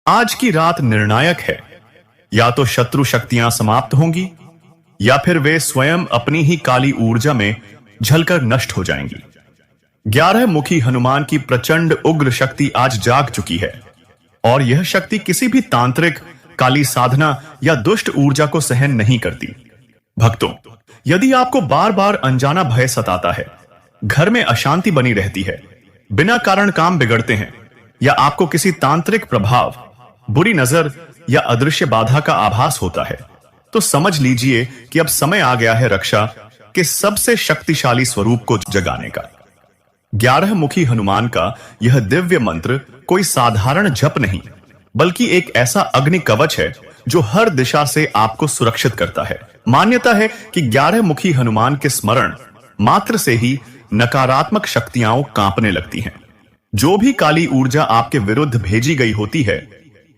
आज की रात निर्णायक है। या तो शत्रु शक्तियां समाप्त होंगी या फिर वे स्वयं अपनी ही काली ऊर्जा में झलकर नष्ट हो जाएंगी। 11 मुखी हनुमान की प्रचंड उग्र शक्ति आज जाग चुकी है और यह शक्ति किसी भी तांत्रिक, काली साधना या दुष्ट ऊर्जा को सहन नहीं करती। भक्तों, यदि आपको बार बार अनजाना भय सताता है, घर में अशांति बनी रहती है, बिना कारण काम बिगड़ते हैं या आपको किसी तांत्रिक प्रभाव, बुरी नजर या अदृश्य बाधा का आभास होता है, तो समझ लीजिए कि अब समय आ गया है रक्षा के सबसे शक्तिशाली स्वरूप को जगाने का। 11 मुखी हनुमान का यह दिव्य मंत्र कोई साधारण जप नहीं, बल्कि एक ऐसा अग्नि कवच है जो हर दिशा से आपको सुरक्षित करता है। मान्यता है कि 11 मुखी हनुमान के स्मरण मात्र से ही नकारात्मक शक्तियां कांपने लगती हैं। जो भी काली ऊर्जा आपके विरुद्ध भेजी गई होती है,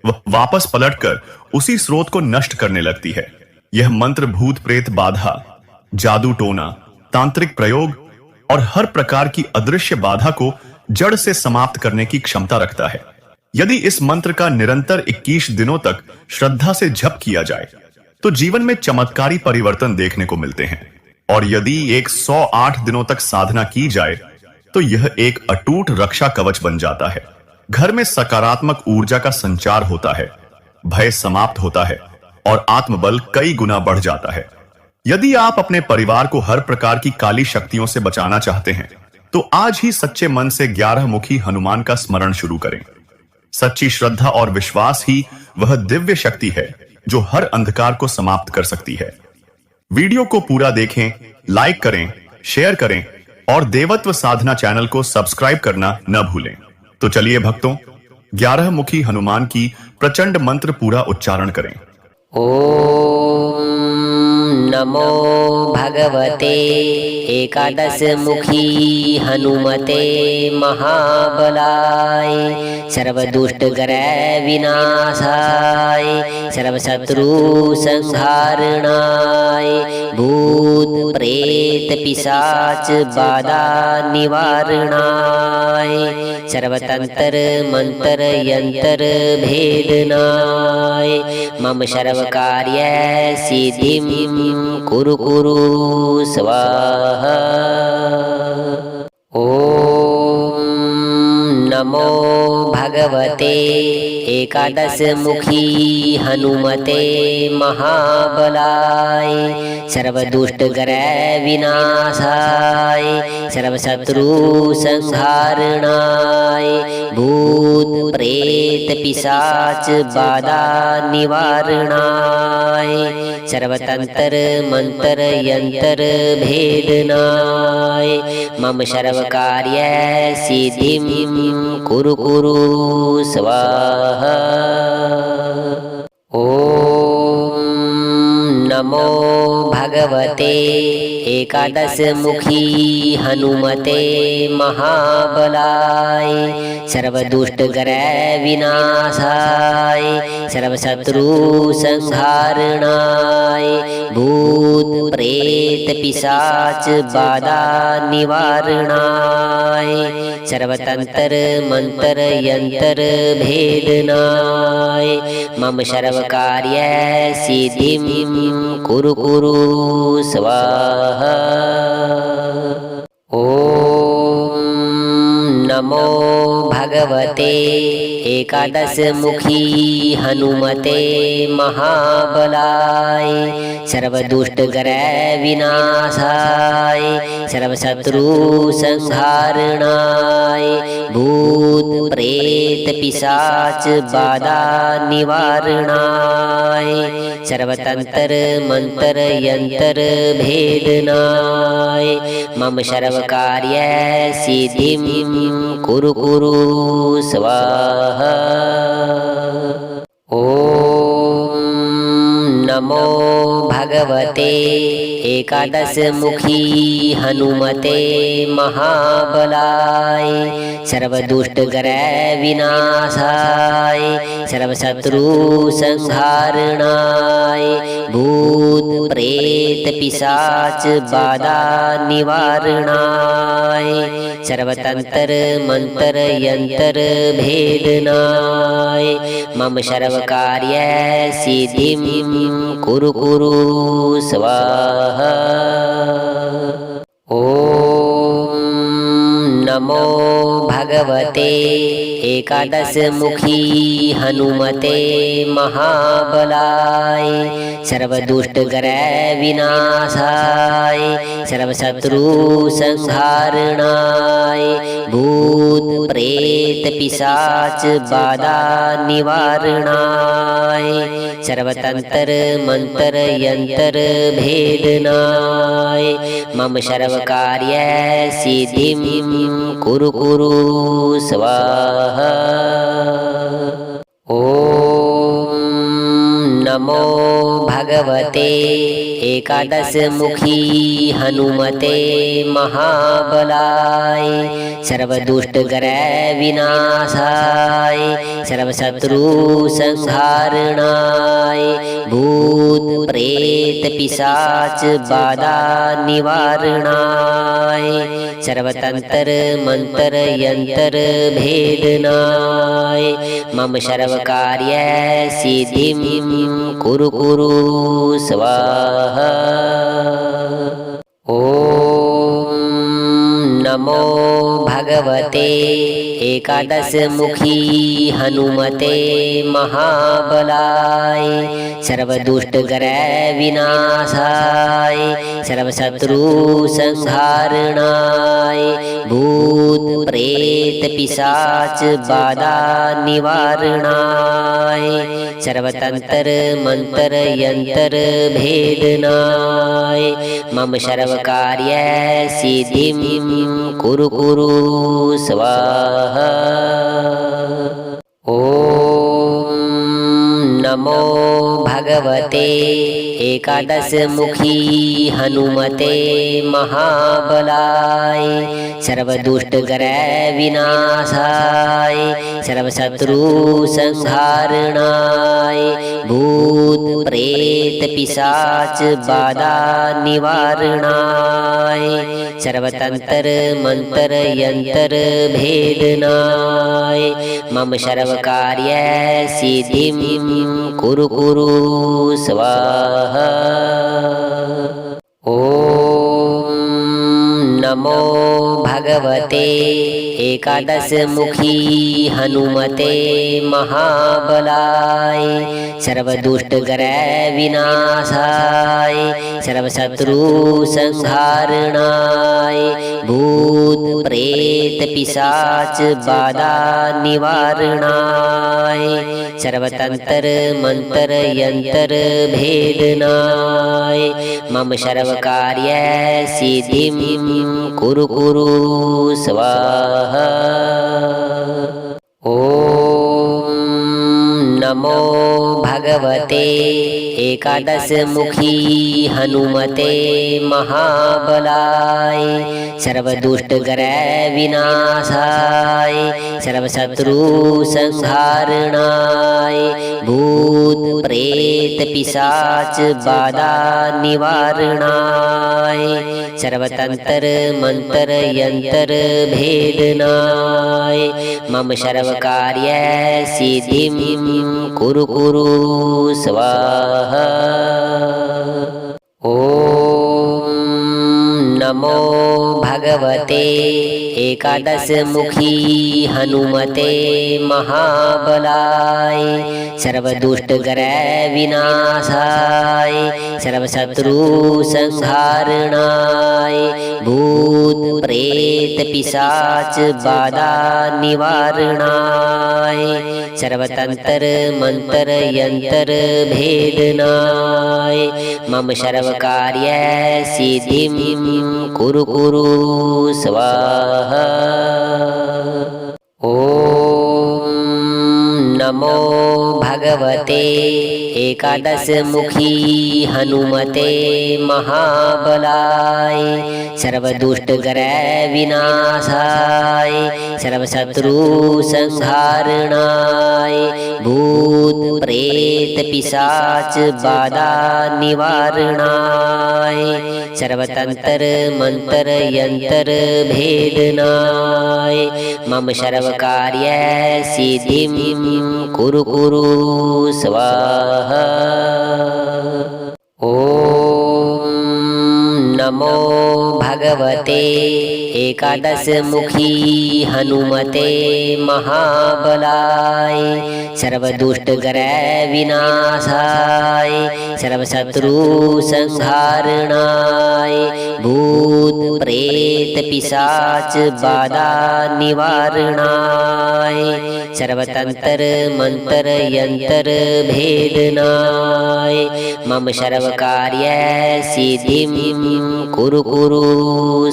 वह वापस पलटकर उसी स्रोत को नष्ट करने लगती है। यह मंत्र भूत प्रेत बाधा, जादू टोना, तांत्रिक प्रयोग और हर प्रकार की अदृश्य बाधा को जड़ से समाप्त करने की क्षमता रखता है। यदि इस मंत्र का निरंतर 21 दिनों तक श्रद्धा से जप किया जाए तो जीवन में चमत्कारी परिवर्तन देखने को मिलते हैं, और यदि 108 दिनों तक साधना की जाए तो यह एक अटूट रक्षा कवच बन जाता है। घर में सकारात्मक ऊर्जा का संचार होता है, भय समाप्त होता है और आत्मबल कई गुना बढ़ जाता है। यदि आप अपने परिवार को हर प्रकार की काली शक्तियों से बचाना चाहते हैं तो आज ही सच्चे मन से 11 मुखी हनुमान का स्मरण शुरू करें। सच्ची श्रद्धा और विश्वास ही वह दिव्य शक्ति है जो हर अंधकार को समाप्त कर सकती है। वीडियो को पूरा देखें, लाइक करें, शेयर करें और देवत्व साधना चैनल को सब्सक्राइब करना न भूलें। तो चलिए भक्तों, 11 मुखी हनुमान की प्रचंड मंत्र पूरा उच्चारण करें। ओम नमो भगवते एकादश मुखी हनुमते महाबलाय सर्वदुष्ट ग्रह विनाशाय सर्वशत्रु संहारणाय भूत प्रेत पिशाच बाधा निवारणाय सर्वतंत्र मंत्र यंत्र भेदनाय मम सर्व कार्य सिद्धिं कुरु कुरु स्वाहा। ओम नमो भगवते एकादश मुखी हनुमते महाबलाय सर्वदुष्ट ग्रह विनाशाय सर्वशत्रु संहारणाय भूत प्रेत पिशाच बाधा निवारणाय सर्वतंत्र मंत्र यंत्र भेदनाय मम सर्व कार्य सिद्धिं कुरु कुरु स्वाहा। ओम नमो भगवते एकादश मुखी हनुमते महाबलाय सर्वदुष्ट ग्रह विनाशाय सर्वशत्रु संहारणाय भूत प्रेत पिशाच बाधा निवारणाय सर्वतंत्र मंत्र यंत्र भेदनाय मम सर्व कार्य सिद्धिं कुरु कुरु स्वाहा। ओम नमो भगवते एकादश मुखी हनुमते महाबलाय सर्वदुष्ट ग्रह विनाशाय सर्वशत्रु संहारणाय भूत प्रेत पिशाच बाधा निवारणाय सर्वतंत्र मंत्र यंत्र भेदनाय मम सर्व कार्य सिद्धिं कुरु कुरु स्वाहा। ओम नमो भगवते एकादश मुखी हनुमते महाबलाय सर्वदुष्ट ग्रह विनाशाय सर्वशत्रु संहारणाय भूत प्रेत पिशाच बाधा निवारणाय सर्वतंत्र मंत्र यंत्र भेदनाय मम सर्व कार्य सिद्धिं कुरु कुरु स्वाहा। ओम नमो भगवते एकादश मुखी हनुमते महाबलाय सर्वदुष्ट ग्रह विनाशाय सर्वशत्रु संहारणाय भूत प्रेत पिशाच बाधा निवारणाय सर्वतंत्र मंत्र यंत्र भेदनाय मम सर्व कार्य सिद्धिं कुरु कुरु स्वाहा। ओम नमो भगवते एकादश मुखी हनुमते महाबलाय सर्वदुष्ट ग्रह विनाशाय सर्वशत्रु संहारणाय भूत प्रेत पिशाच बाधा निवारणाय सर्वतंत्र मंत्र यंत्र भेदनाय मम सर्व कार्य सिद्धिं कुरु कुरु स्वाहा। ओम नमो भगवते एकादश मुखी हनुमते महाबलाय सर्वदुष्ट ग्रह विनाशाय सर्वशत्रु संहारणाय भूत प्रेत पिशाच बाधा निवारणाय सर्वतंत्र मंत्र यंत्र भेदनाय मम सर्व कार्य सिद्धिं कुरु कुरु स्वाहा। ओम नमो भगवते एकादश मुखी हनुमते महाबलाय सर्वदुष्ट ग्रह विनाशाय सर्वशत्रु संहारणाय भूत प्रेत पिशाच बाधा निवारणाय सर्वतंत्र मंत्र यंत्र भेदनाय मम सर्व कार्य सिद्धिं कुरु कुरु स्वाहा। ओम नमो भगवते एकादश मुखी हनुमते महाबलाय सर्वदुष्ट ग्रह विनाशाय सर्वशत्रु संहारणाय भूत प्रेत पिशाच बाधा निवारणाय सर्वतंत्र मंत्र यंत्र भेदनाय मम सर्व कार्य सिद्धिं कुरु कुरु स्वाहा। ओम नमो भगवते एकादश मुखी हनुमते महाबलाय सर्वदुष्ट ग्रह विनाशाय सर्वशत्रु संहारणाय भूत प्रेत पिशाच बाधा निवारणाय सर्वतंत्र मंत्र यंत्र भेदनाय मम सर्व कार्य सिद्धिं कुरु कुरु स्वाहा। ओम नमो भगवते एकादश मुखी हनुमते महाबलाय सर्वदुष्ट ग्रह विनाशाय सर्वशत्रु संहारणाय भूत प्रेत पिशाच बाधा निवारणाय सर्वतंत्र मंत्र यंत्र भेदनाय मम सर्व कार्य सिद्धिं कुरु कुरु स्वाहा। ओम नमो भगवते एकादशमुखी हनुमते महाबलाय सर्वदुष्टग्रह विनाशाय सर्वशत्रु संहारणाय भूत प्रेत पिशाच बाधा निवारणाय सर्वतंत्र मंत्र यंत्र भेदनाय मम सर्वकार्य सिद्धिं कुरु कुरु स्वाहा। ओम नमो भगवते एकादशमुखी हनुमते महाबलाय सर्वदुष्टग्रह विनाशाय सर्वशत्रु संहारणाय भूत प्रेत पिशाच बाधा निवारणाय सर्वतंत्र मंत्र यंत्र भेदनाय मम सर्वकार्य सिद्धिं कुरु कुरु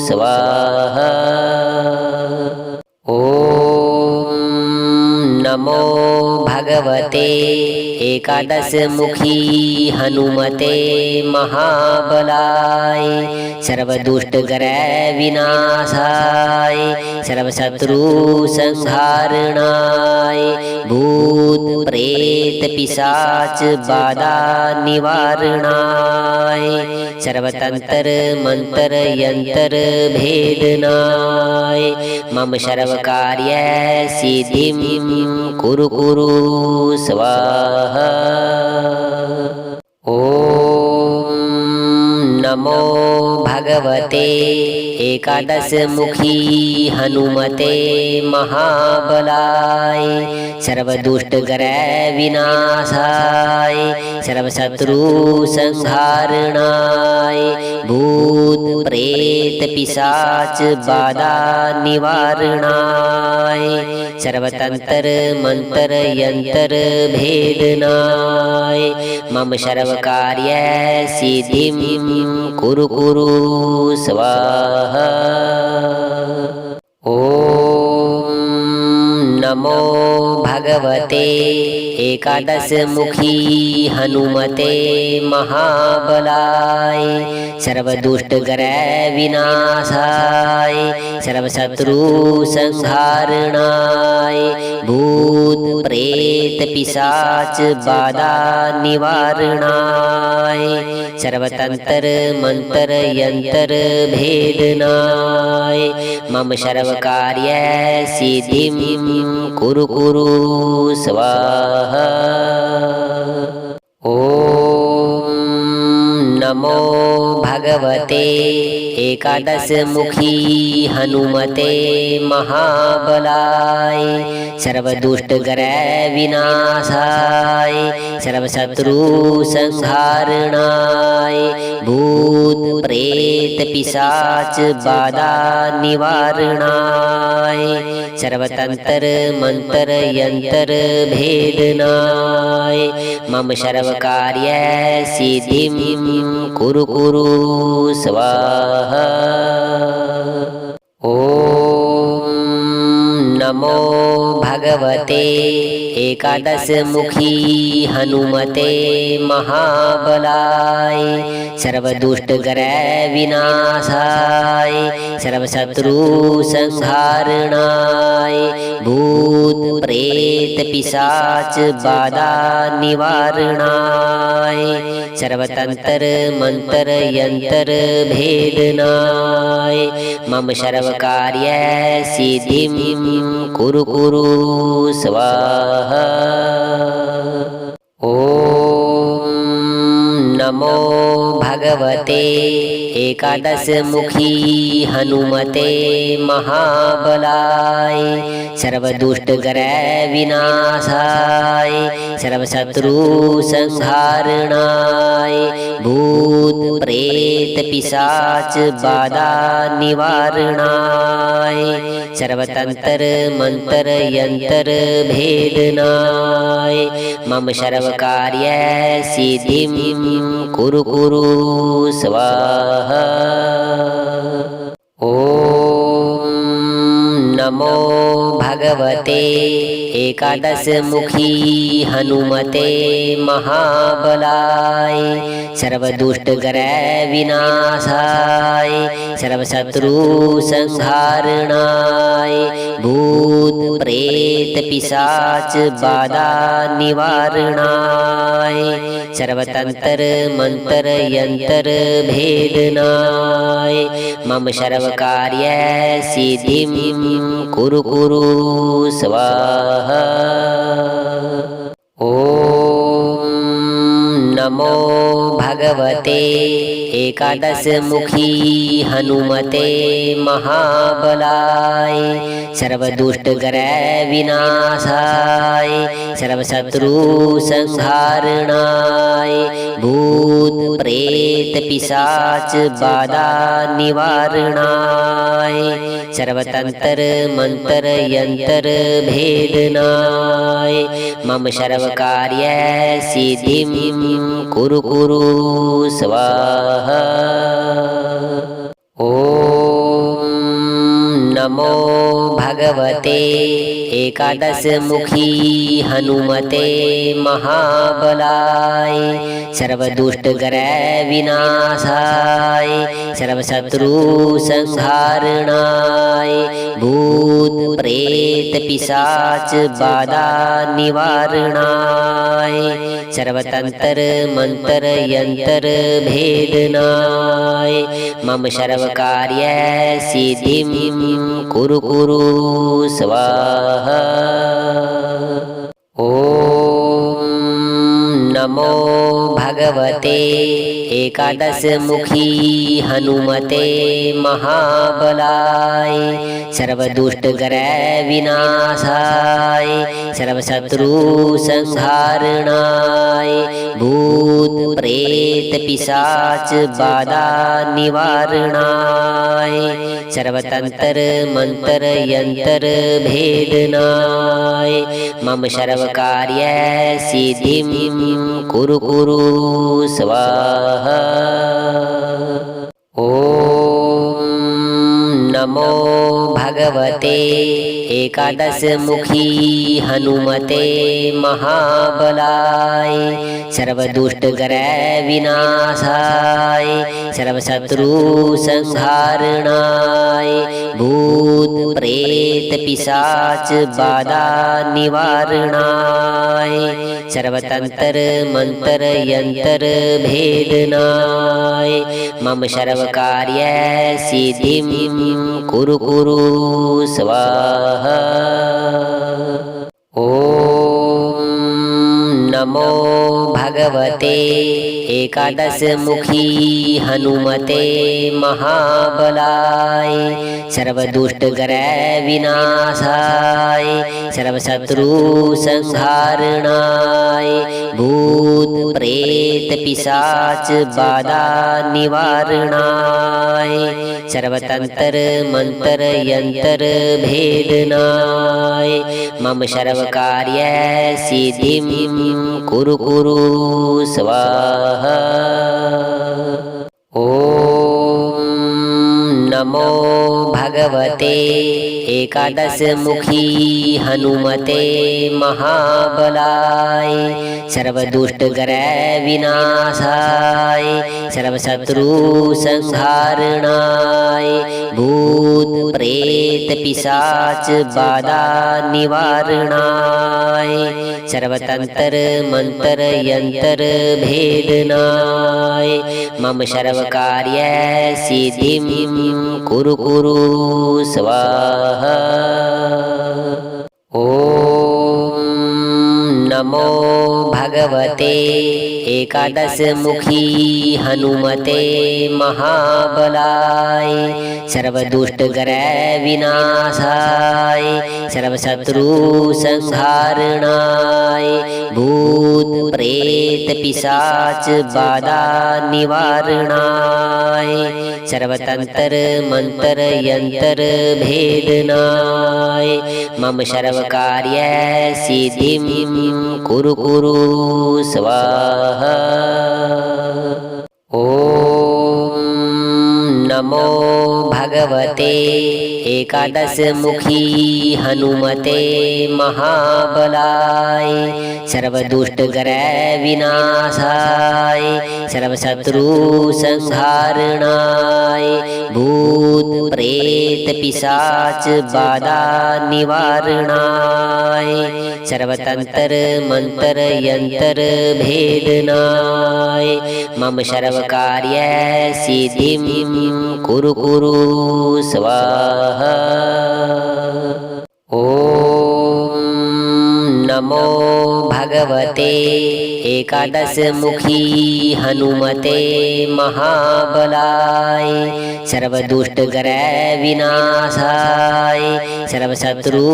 स्वाहा। ओम नमो भगवते एकादशमुखी हनुमते महाबलाय सर्वदुष्टग्रह विनाशाय सर्वशत्रु संहारणाय भूत प्रेत पिशाच बाधा निवारणाय सर्वतंत्र मंत्र यंत्र भेदनाय मम सर्वकार्य सिद्धिं कुरु कुरु स्वाहा। ओम नमो भगवते एकादशमुखी हनुमते महाबलाय सर्वदुष्टग्रह विनाशाय सर्वशत्रु संहारणाय भूत प्रेत पिशाच बाधा निवारणाय सर्वतंत्र मंत्र यंत्र भेदनाय मम सर्वकार्य सिद्धिं कुरु कुरु स्वाहा। ओम नमो भगवते एकादशमुखी हनुमते महाबलाय सर्वदुष्टग्रह विनाशाय सर्वशत्रु संहारणाय भूत प्रेत पिशाच बाधा निवारणाय सर्वतंत्र मंत्र यंत्र भेदनाय मम सर्वकार्य सिद्धिं कुरु कुरु स्वाहा। ओम नमो भगवते एकादशमुखी हनुमते महाबलाय सर्वदुष्टग्रह विनाशाय सर्वशत्रु संहारणाय भूत प्रेत पिशाच बाधा निवारणाय सर्वतंत्र मंत्र यंत्र भेदनाय मम सर्वकार्य सिद्धिं कुरु कुरु स्वाहा। ओम नमो भगवते एकादशमुखी हनुमते महाबलाय सर्वदुष्टग्रह विनाशाय सर्वशत्रु संहारणाय भूत प्रेत पिशाच बाधा निवारणाय सर्वतंत्र मंत्र यंत्र भेदनाय मम सर्वकार्य सिद्धिं कुरु कुरु स्वाहा। ओम नमो भगवते एकादशमुखी हनुमते महाबलाय सर्वदुष्टग्रह विनाशाय सर्वशत्रु संहारणाय भूत प्रेत पिशाच बाधा निवारणाय सर्वतंत्र मंत्र यंत्र भेदनाय मम सर्वकार्य सिद्धिं कुरु कुरु स्वाहा। ओम नमो भगवते एकादश मुखी हनुमते महाबलाय सर्व दुष्ट ग्रह विनाशाय सर्व शत्रु संहारणाय भूत प्रेत पिशाच बाधा निवारणाय सर्वतंत्र मंत्र यंत्र भेदनाय मम सर्व कार्य सिद्धिं कुरु कुरु स्वाहा। ओम नमो भगवते एकादश मुखी हनुमते महाबलाय सर्व दुष्ट ग्रह विनाशाय सर्व शत्रु संहारणाय भूत प्रेत पिशाच बाधा निवारणाय सर्वतंत्र मंत्र यंत्र भेदनाय मम सर्व कार्य सिद्धिं कुरु कुरु स्वाहा। ओम नमो भगवते एकादश मुखी हनुमते महाबलाय सर्व दुष्ट ग्रह विनाशाय सर्व शत्रु संहारणाय भूत प्रेत पिशाच बाधा निवारणाय सर्वतंत्र मंत्र यंत्र भेदनाय मम सर्व कार्य सिद्धिं कुरु कुरु स्वाहा। ओम नमो भगवते एकादश मुखी हनुमते महाबलाय सर्व दुष्ट ग्रह विनाशाय सर्व शत्रु संहारणाय भूत प्रेत पिशाच बाधा निवारणाय सर्वतंत्र मंत्र यंत्र भेदनाय मम सर्व कार्य सिद्धिं कुरु कुरु स्वाहा। ओम नमो भगवते एकादश मुखी हनुमते महाबलाय सर्व दुष्ट ग्रह विनाशाय सर्व शत्रु संहारणाय भूत प्रेत पिशाच बाधा निवारणाय सर्वतंत्र मंत्र यंत्र भेदनाय मम सर्व कार्य सिद्धिं कुरु कुरु स्वाहा। ओम नमो भगवते एकादश मुखी हनुमते महाबलाय सर्व दुष्ट ग्रह विनाशाय सर्व शत्रु संहारणाय भूत प्रेत पिशाच बाधा निवारणाय सर्वतंत्र मंत्र यंत्र भेदनाय मम सर्व कार्य सिद्धिं कुरु कुरु स्वाहा। ओम नमो भगवते एकादश मुखी हनुमते महाबलाय सर्व दुष्ट ग्रह विनाशाय सर्व शत्रु संहारणाय भूत प्रेत पिशाच बाधा निवारणाय सर्वतंत्र मंत्र यंत्र भेदनाय मम सर्व कार्य सिद्धिं कुरु कुरु स्वाहा। ओम नमो भगवते एकादश मुखी हनुमते महाबलाय सर्व दुष्ट ग्रह विनाशाय सर्व शत्रु संहारणाय भूत प्रेत पिशाच बाधा निवारणाय सर्वतंत्र मंत्र यंत्र भेदनाय मम सर्व कार्य सिद्धिं कुरु कुरु स्वाहा। ओम नमो भगवते एकादश मुखी हनुमते महाबलाय सर्व दुष्ट ग्रह विनाशाय सर्व शत्रु संहारणाय भूत प्रेत पिशाच बाधा निवारणाय सर्वतंत्र मंत्र यंत्र भेदनाय मम सर्व कार्य सिद्धिं कुरु कुरु स्वाहा। ओम नमो भगवते एकादश मुखी हनुमते महाबलाय सर्व दुष्ट ग्रह विनाशाय सर्व शत्रु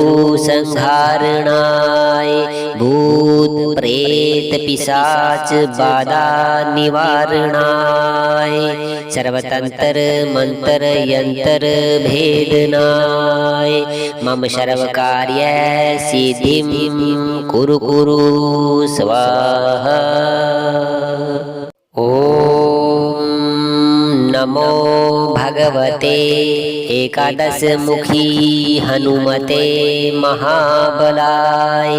संहारणाय भूत प्रेत पिशाच बाधा निवारणाय सर्वतंत्र मंत्र यंत्र भेदनाय मम सर्व कार्य सिद्धिं कुरु कुरु स्वाहा। ओम नमो भगवते एकादश मुखी हनुमते महाबलाय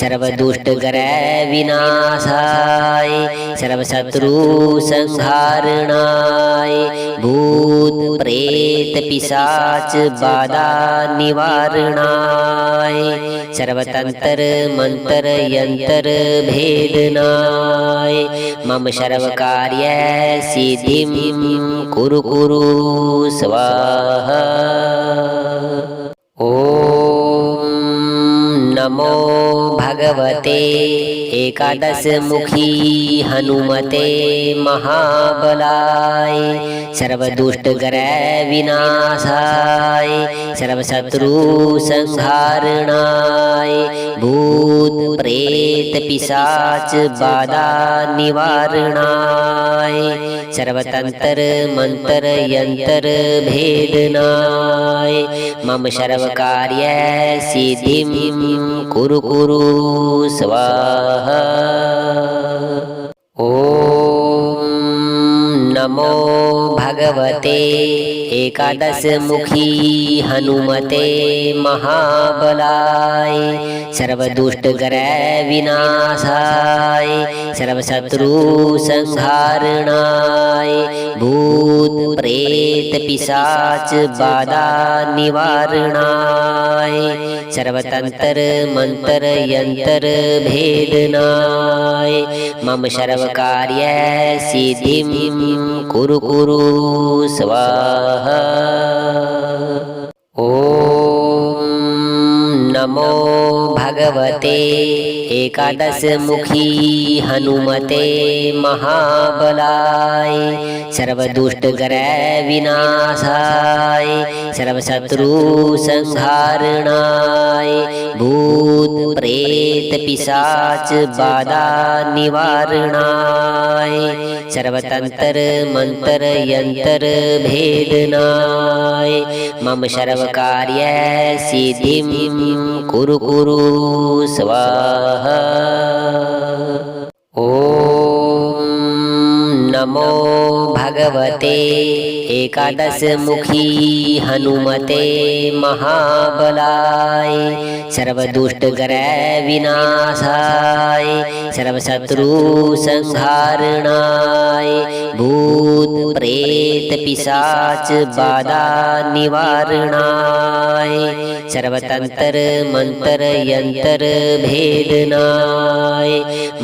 सर्व दुष्ट ग्रह विनाशाय सर्व शत्रु संहारणाय भूत प्रेत पिशाच बाधा निवारणाय सर्वतंत्र मंत्र यंत्र भेदनाय मम सर्व कार्य सिद्धिं कुरु कुरु स्वाहा। ओम नमो भगवते एकादश मुखी हनुमते महाबलाय सर्व दुष्ट ग्रह विनाशाय सर्व शत्रु संहारणाय भूत प्रेत पिशाच बाधा निवारणाय सर्वतंत्र मंत्र यंत्र भेदनाय मम सर्व कार्य सिद्धिं कुरु कुरु स्वाहा। ओम नमो भगवते एकादश मुखी हनुमते महाबलाय सर्व दुष्ट ग्रह विनाशाय सर्व शत्रु संहारणाय भूत प्रेत पिशाच बाधा निवारणाय सर्वतंत्र मंत्र यंत्र भेदनाय मम सर्व कार्य सिद्धिं कुरु कुरु स्वाहा। ओम नमो भगवते एकादश मुखी हनुमते महाबलाय सर्व दुष्ट ग्रह विनाशाय सर्व शत्रु संहारणाय भूत प्रेत पिशाच बाधा निवारणाय सर्वतंत्र मंत्र यंत्र भेदनाय मम सर्व कार्य सिद्धिं कुरु कुरु स्वाहा। ओम नमो भगवते एकादश मुखी हनुमते महाबलाय सर्व दुष्ट ग्रह विनाशाय सर्व शत्रु संहारणाय भूत प्रेत पिशाच बाधा निवारणाय सर्वतंत्र मंत्र यंत्र भेदनाय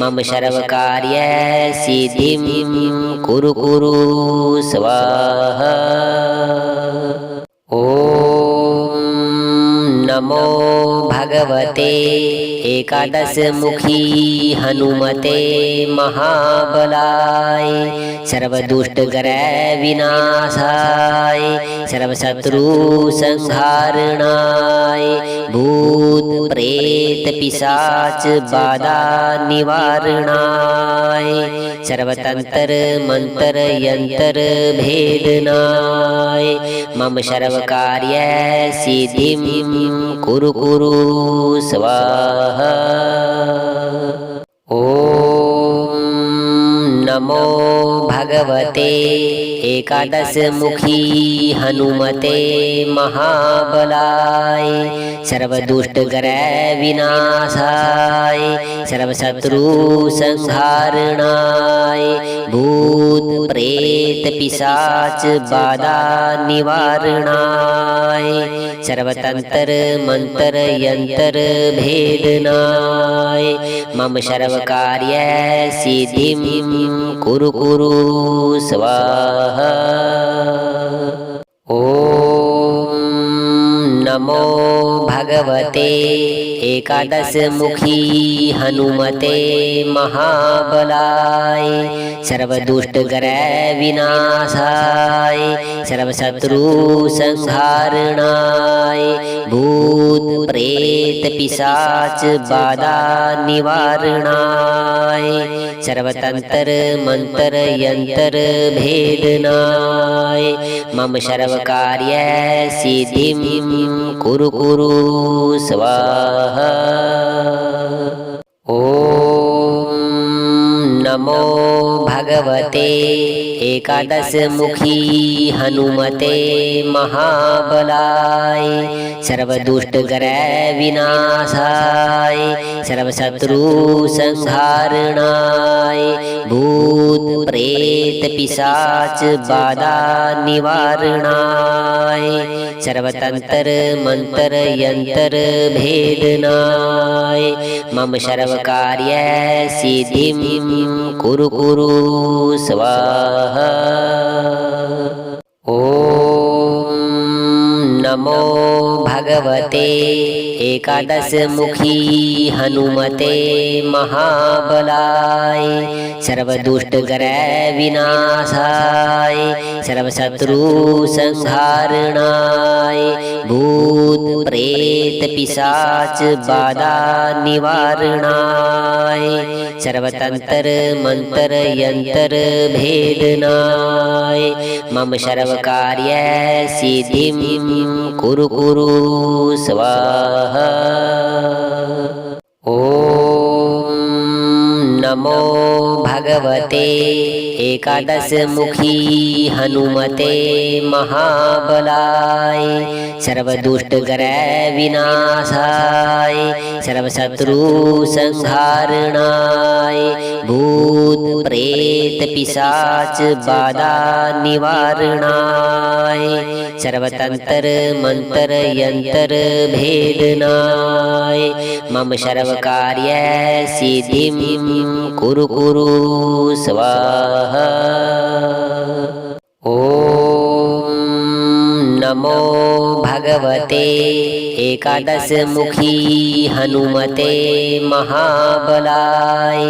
मम सर्व कार्य सिद्धिं कुरु कुरु स्वाहा। ओम नमो भगवते एकादश मुखी हनुमते महाबलाय सर्व दुष्ट ग्रह विनाशाय सर्व शत्रु संहारणाय भूत प्रेत पिशाच बाधा निवारणाय सर्वतंत्र मंत्र यंत्र भेदनाय मम सर्व कार्य सिद्धिं कुरु कुरु स्वाहा। ओम नमो भगवते एकादश मुखी हनुमते महाबलाय सर्वदुष्ट ग्रह विनाशाय सर्वशत्रु संहारणाय भूत प्रेत पिशाच बाधा निवारणाय सर्वतंत्र मंत्र यंत्र भेदनाय मम सर्व कार्य सिद्धिं कुरु कुरु स्वाहा। ओम नमो भगवते एकादश मुखी हनुमते महाबलाय सर्वदुष्ट ग्रह विनाशाय सर्वशत्रु संहारणाय भूत प्रेत पिशाच बाधा निवारणाय सर्वतंत्र मंत्र यंत्र भेदनाय मम सर्व कार्य सिद्धिं कुरु कुरु स्वाहा। ओम नमो भगवते एकादश मुखी हनुमते महाबलाय सर्वदुष्ट ग्रह विनाशाय सर्वशत्रु संहारणाय भूत प्रेत पिशाच बाधा निवारणाय सर्वतंत्र मंत्र यंत्र भेदनाय मम सर्व कार्य सिद्धिं कुरु कुरु स्वाहा। ओम नमो भगवते एकादश मुखी हनुमते महाबलाय सर्वदुष्ट ग्रह विनाशाय सर्वशत्रु संहारणाय भूत प्रेत पिशाच बाधा निवारणाय सर्वतंत्र मंत्र यंत्र भेदनाय मम सर्व कार्य सिद्धिं कुरु कुरु स्वाहा। ओम नमो भगवते एकादश मुखी हनुमते महाबलाय सर्वदुष्ट ग्रह विनाशाय सर्वशत्रु संहारणाय भूत प्रेत पिशाच बाधा निवारणाय सर्वतंत्र मंत्र यंत्र भेदनाय मम सर्व कार्य सिद्धिं कुरु कुरु स्वाहा। ओम नमो भगवते एकादश मुखी हनुमते महाबलाय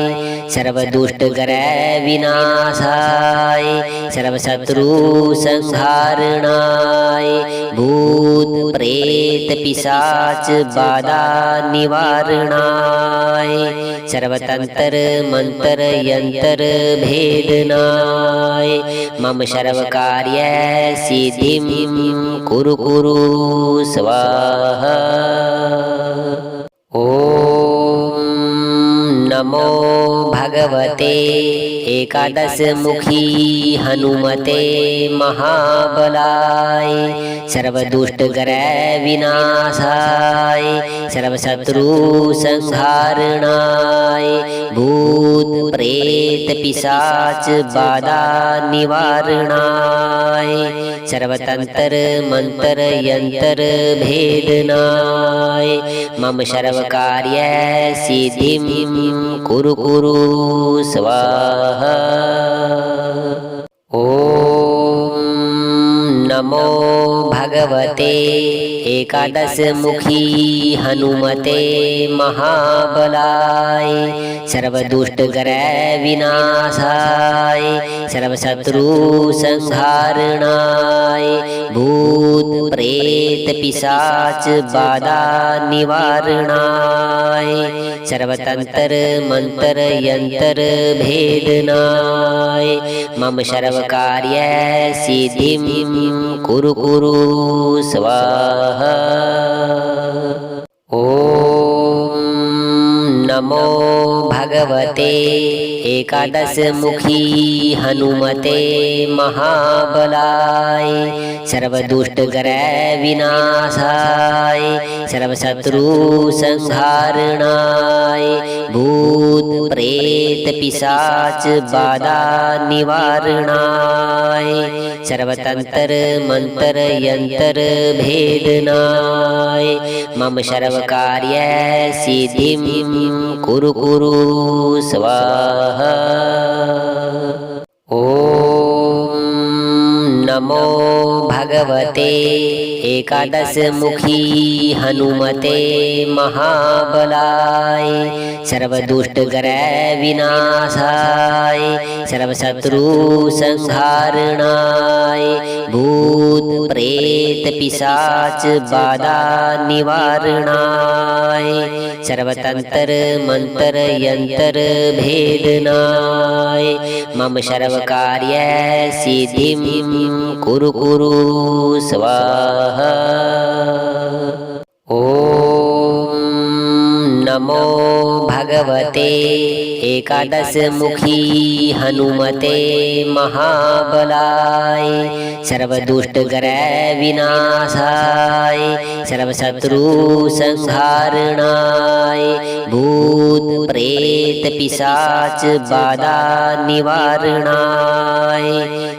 सर्वदुष्ट ग्रह विनाशाय सर्वशत्रु संहारणाय भूत प्रेत पिशाच बाधा निवारणाय सर्वतंत्र मंत्र यंत्र भेदनाय मम सर्व कार्य सिद्धिं कुरु कुरु स्वाहा। ओम नमो भगवते एकादश मुखी हनुमते महाबलाय सर्वदुष्ट ग्रह विनाशाय सर्वशत्रु संहारणाय भूत प्रेत पिशाच बाधा निवारणाय सर्वतंत्र मंत्र यंत्र भेदनाय मम सर्व कार्य सिद्धिं कुरु कुरु स्वाहा। ओम नमो भगवते एकादश मुखी हनुमते महाबलाय सर्वदुष्ट ग्रह विनाशाय सर्वशत्रु संहारणाय भूत प्रेत पिशाच बाधा निवारणाय सर्वतंत्र मंत्र यंत्र भेदनाय मम सर्व कार्य सिद्धिं कुरु कुरु स्वाहा। ओम नमो भगवते एकादश मुखी हनुमते महाबलाय सर्व दुष्ट ग्रह विनाशाय सर्व शत्रु संहारणाय भूत प्रेत पिशाच बाधा निवारणाय सर्वतंत्र मंत्र यंत्र भेदनाय मम सर्व कार्य सिद्धिं कुरु कुरु स्वाहा। ओम नमो भगवते एकादश मुखी हनुमते महाबलाय सर्व दुष्ट ग्रह विनाशाय सर्व शत्रु संहारणाय भूत प्रेत पिशाच बाधा निवारणाय सर्वतंत्र मंत्र यंत्र भेदनाय मम सर्व कार्य सिद्धिं कुरु कुरु स्वाहा। ओम नमो भगवते एकादश मुखी हनुमते महाबलाय सर्व दुष्ट ग्रह विनाशाय सर्व शत्रु संहारणाय भूत प्रेत पिशाच बाधा निवारणाय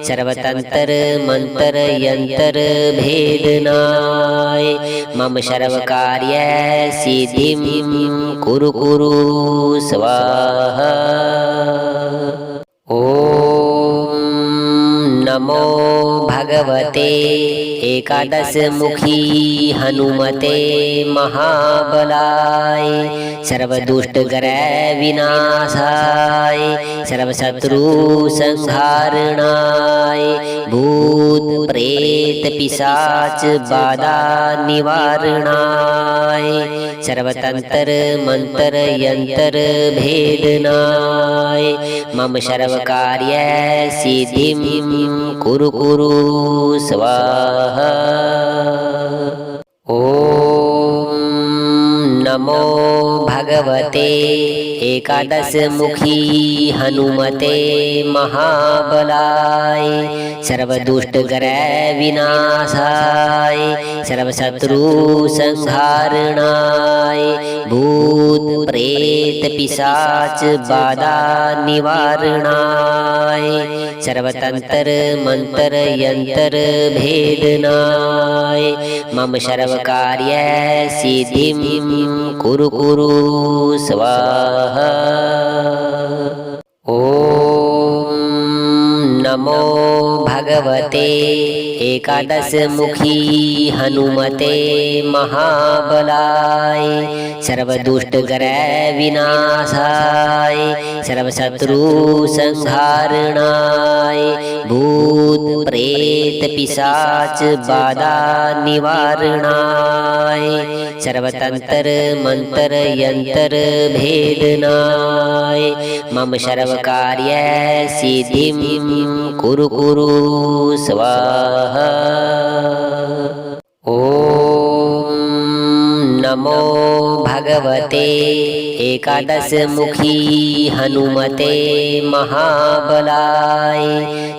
सर्वतंत्र मंत्र यंत्र भेदनाय मम सर्व कार्य सिद्धिं कुरु कुरु स्वाहा। ओम नमो भगवते एकादश मुखी हनुमते महाबलाय सर्व दुष्ट ग्रह विनाशाय सर्व शत्रु संहारणाय भूत प्रेत पिशाच बाधा निवारणाय सर्वतंत्र मंत्र यंत्र भेदनाय मम सर्व कार्य सिद्धिं कुरु कुरु स्वाहा। ओम नमो भगवते एकादश मुखी हनुमते महाबलाय सर्व दुष्ट ग्रह विनाशाय सर्व शत्रु संहारणाय भूत प्रेत पिशाच बाधा निवारणाय सर्वतंत्र मंत्र यंत्र भेदनाय मम सर्व कार्य सिद्धिं कुरु कुरु स्वाहा। ओम नमो भगवते एकादश मुखी हनुमते महाबलाय सर्व दुष्ट ग्रह विनाशाय सर्व शत्रु संहारणाय भूत प्रेत पिशाच बाधा निवारणाय सर्वतंत्र मंत्र यंत्र भेदनाय मम सर्व कार्य सिद्धिं कुरु कुरु स्वाहा। ओम नमो भगवते एकादश मुखी हनुमते महाबलाय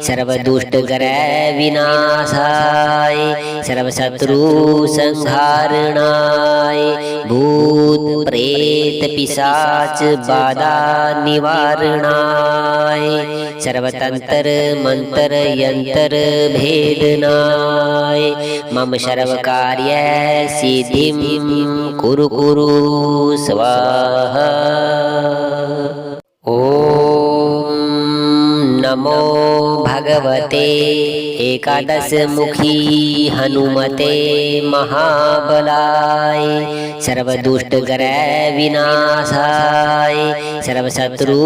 सर्व दुष्ट ग्रह विनाशाय सर्व शत्रु संहारणाय भूत प्रेत पिशाच बाधा निवारणाय सर्वतंत्र मंत्र यंत्र भेदनाय मम सर्व कार्य सिद्धिं कुरु कुरु स्वाहा। ओम नमो भगवते एकादश मुखी हनुमते महाबलाय सर्व दुष्ट ग्रह विनाशाय सर्व शत्रु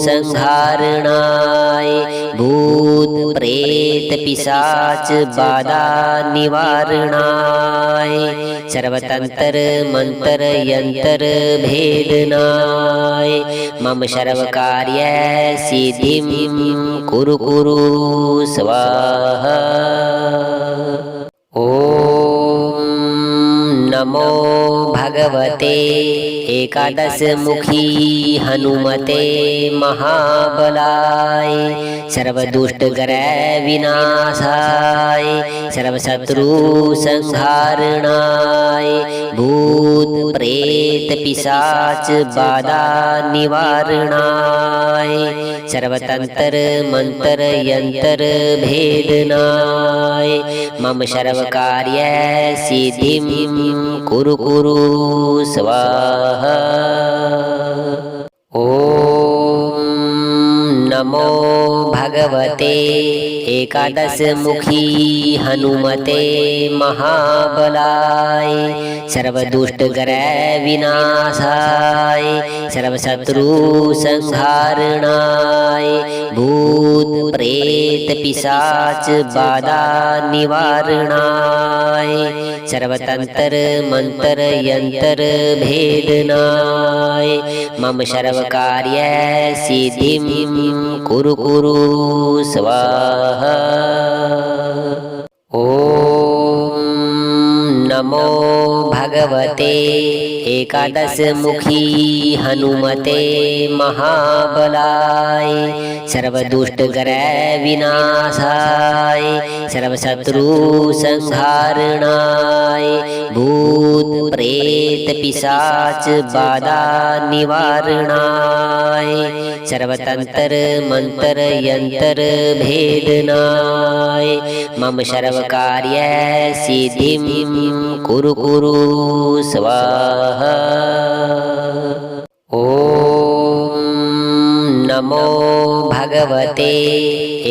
संहारणाय भूत प्रेत पिशाच बाधा निवारणाय सर्वतंत्र मंत्र यंत्र भेदनाय मम सर्व कार्य सिद्धिं कुरु कुरु स्वाहा। ओम नमो भगवते एकादशमुखी हनुमते महाबलाय सर्वदुष्टग्रह विनाशाय सर्वशत्रु संहारणाय भूत प्रेत पिशाच बाधा निवारणाय सर्वतंत्र मंत्र यंत्र भेदनाय मम सर्वकार्य सिद्धिं कुरु कुरु स्वाहा। ओम नमो भगवते एकादशमुखी हनुमते महाबलाय सर्वदुष्टग्रह विनाशाय सर्वशत्रु संहारणाय भूत प्रेत पिशाच बाधा निवारणाय सर्वतंत्र मंत्र यंत्र भेदनाय मम सर्वकार्य सिद्धिं कुरु कुरु स्वाहा। ओम नमो भगवते एकादशमुखी हनुमते महाबलाय सर्वदुष्टग्रह विनाशाय सर्वशत्रु संहारणाय भूत प्रेत पिशाच बाधा निवारणाय सर्वतंत्र मंत्र यंत्र भेदनाय मम सर्वकार्य सिद्धिं कुरु कुरु स्वाहा। ओम नमो भगवते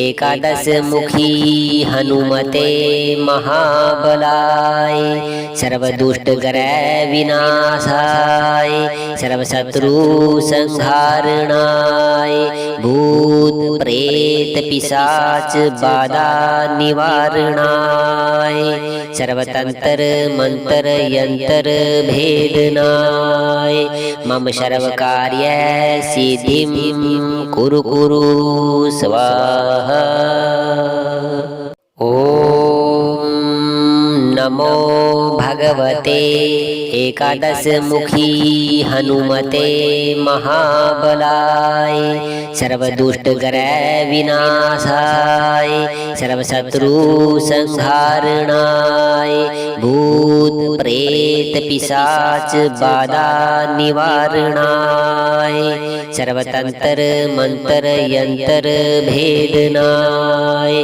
एकादशमुखी हनुमते महाबलाय सर्वदुष्टग्रह विनाशाय सर्वशत्रु संहारणाय भूत प्रेत पिशाच बाधा निवारणाय सर्वतंत्र मंत्र यंत्र भेदनाय मम सर्वकार्य सिद्धिं कुरु कुरु स्वाहा। ओम नमो भगवते एकादशमुखी हनुमते महाबलाय सर्वदुष्टग्रह विनाशाय सर्वशत्रु संहारणाय भूत प्रेत पिशाच बाधा निवारणाय सर्वतंत्र मंत्र यंत्र भेदनाय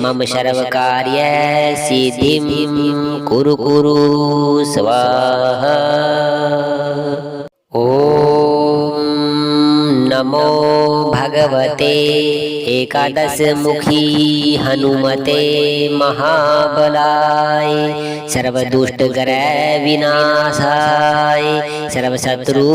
मम सर्वकार्य सिद्धिं कुरु कुरु स्वाहा। ओम नमो भगवते एकादशमुखी हनुमते महाबलाय सर्वदुष्टग्रह विनाशाय सर्वशत्रु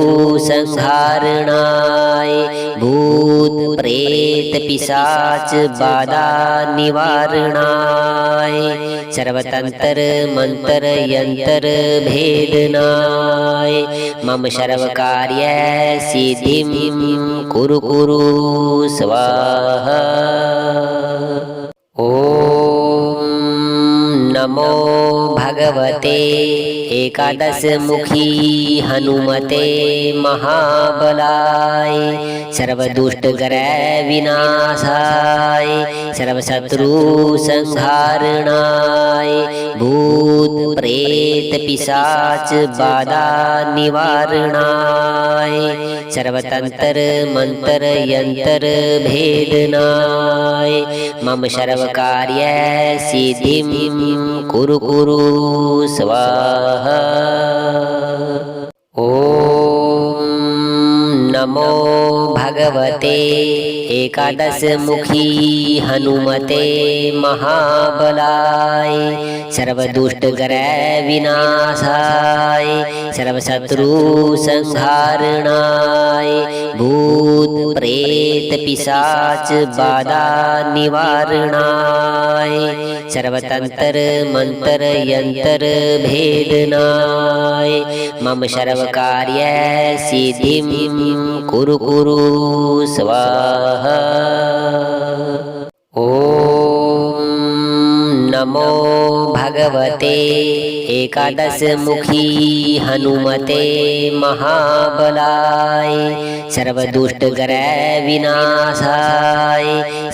संहारणाय भूत प्रेत पिशाच बाधा निवारणाय सर्वतंत्र मंत्र यंत्र भेदनाय मम सर्वकार्य सिद्धिं कुरु कुरु स्वाहा। ओम नमो भगवते एकादशमुखी हनुमते महाबलाय सर्वदुष्टग्रह विनाशाय सर्वशत्रु संहारणाय भूत प्रेत पिशाच बाधा निवारणाय सर्वतंत्र मंत्र यंत्र भेदनाय मम सर्वकार्य सिद्धिं कुरु कुरु स्वाहा। ओम नमो भगवते एकादशमुखी हनुमते महाबलाय सर्वदुष्टग्रह विनाशाय सर्वशत्रु संहारणाय भूत प्रेत पिशाच बाधा निवारणाय सर्वतंत्र मंत्र यंत्र भेदनाय मम सर्वकार्य सिद्धिं कुरु कुरु स्वाहा। ओम नमो भगवते एकादश मुखी हनुमते महाबलाय सर्व दुष्ट ग्रह विनाशाय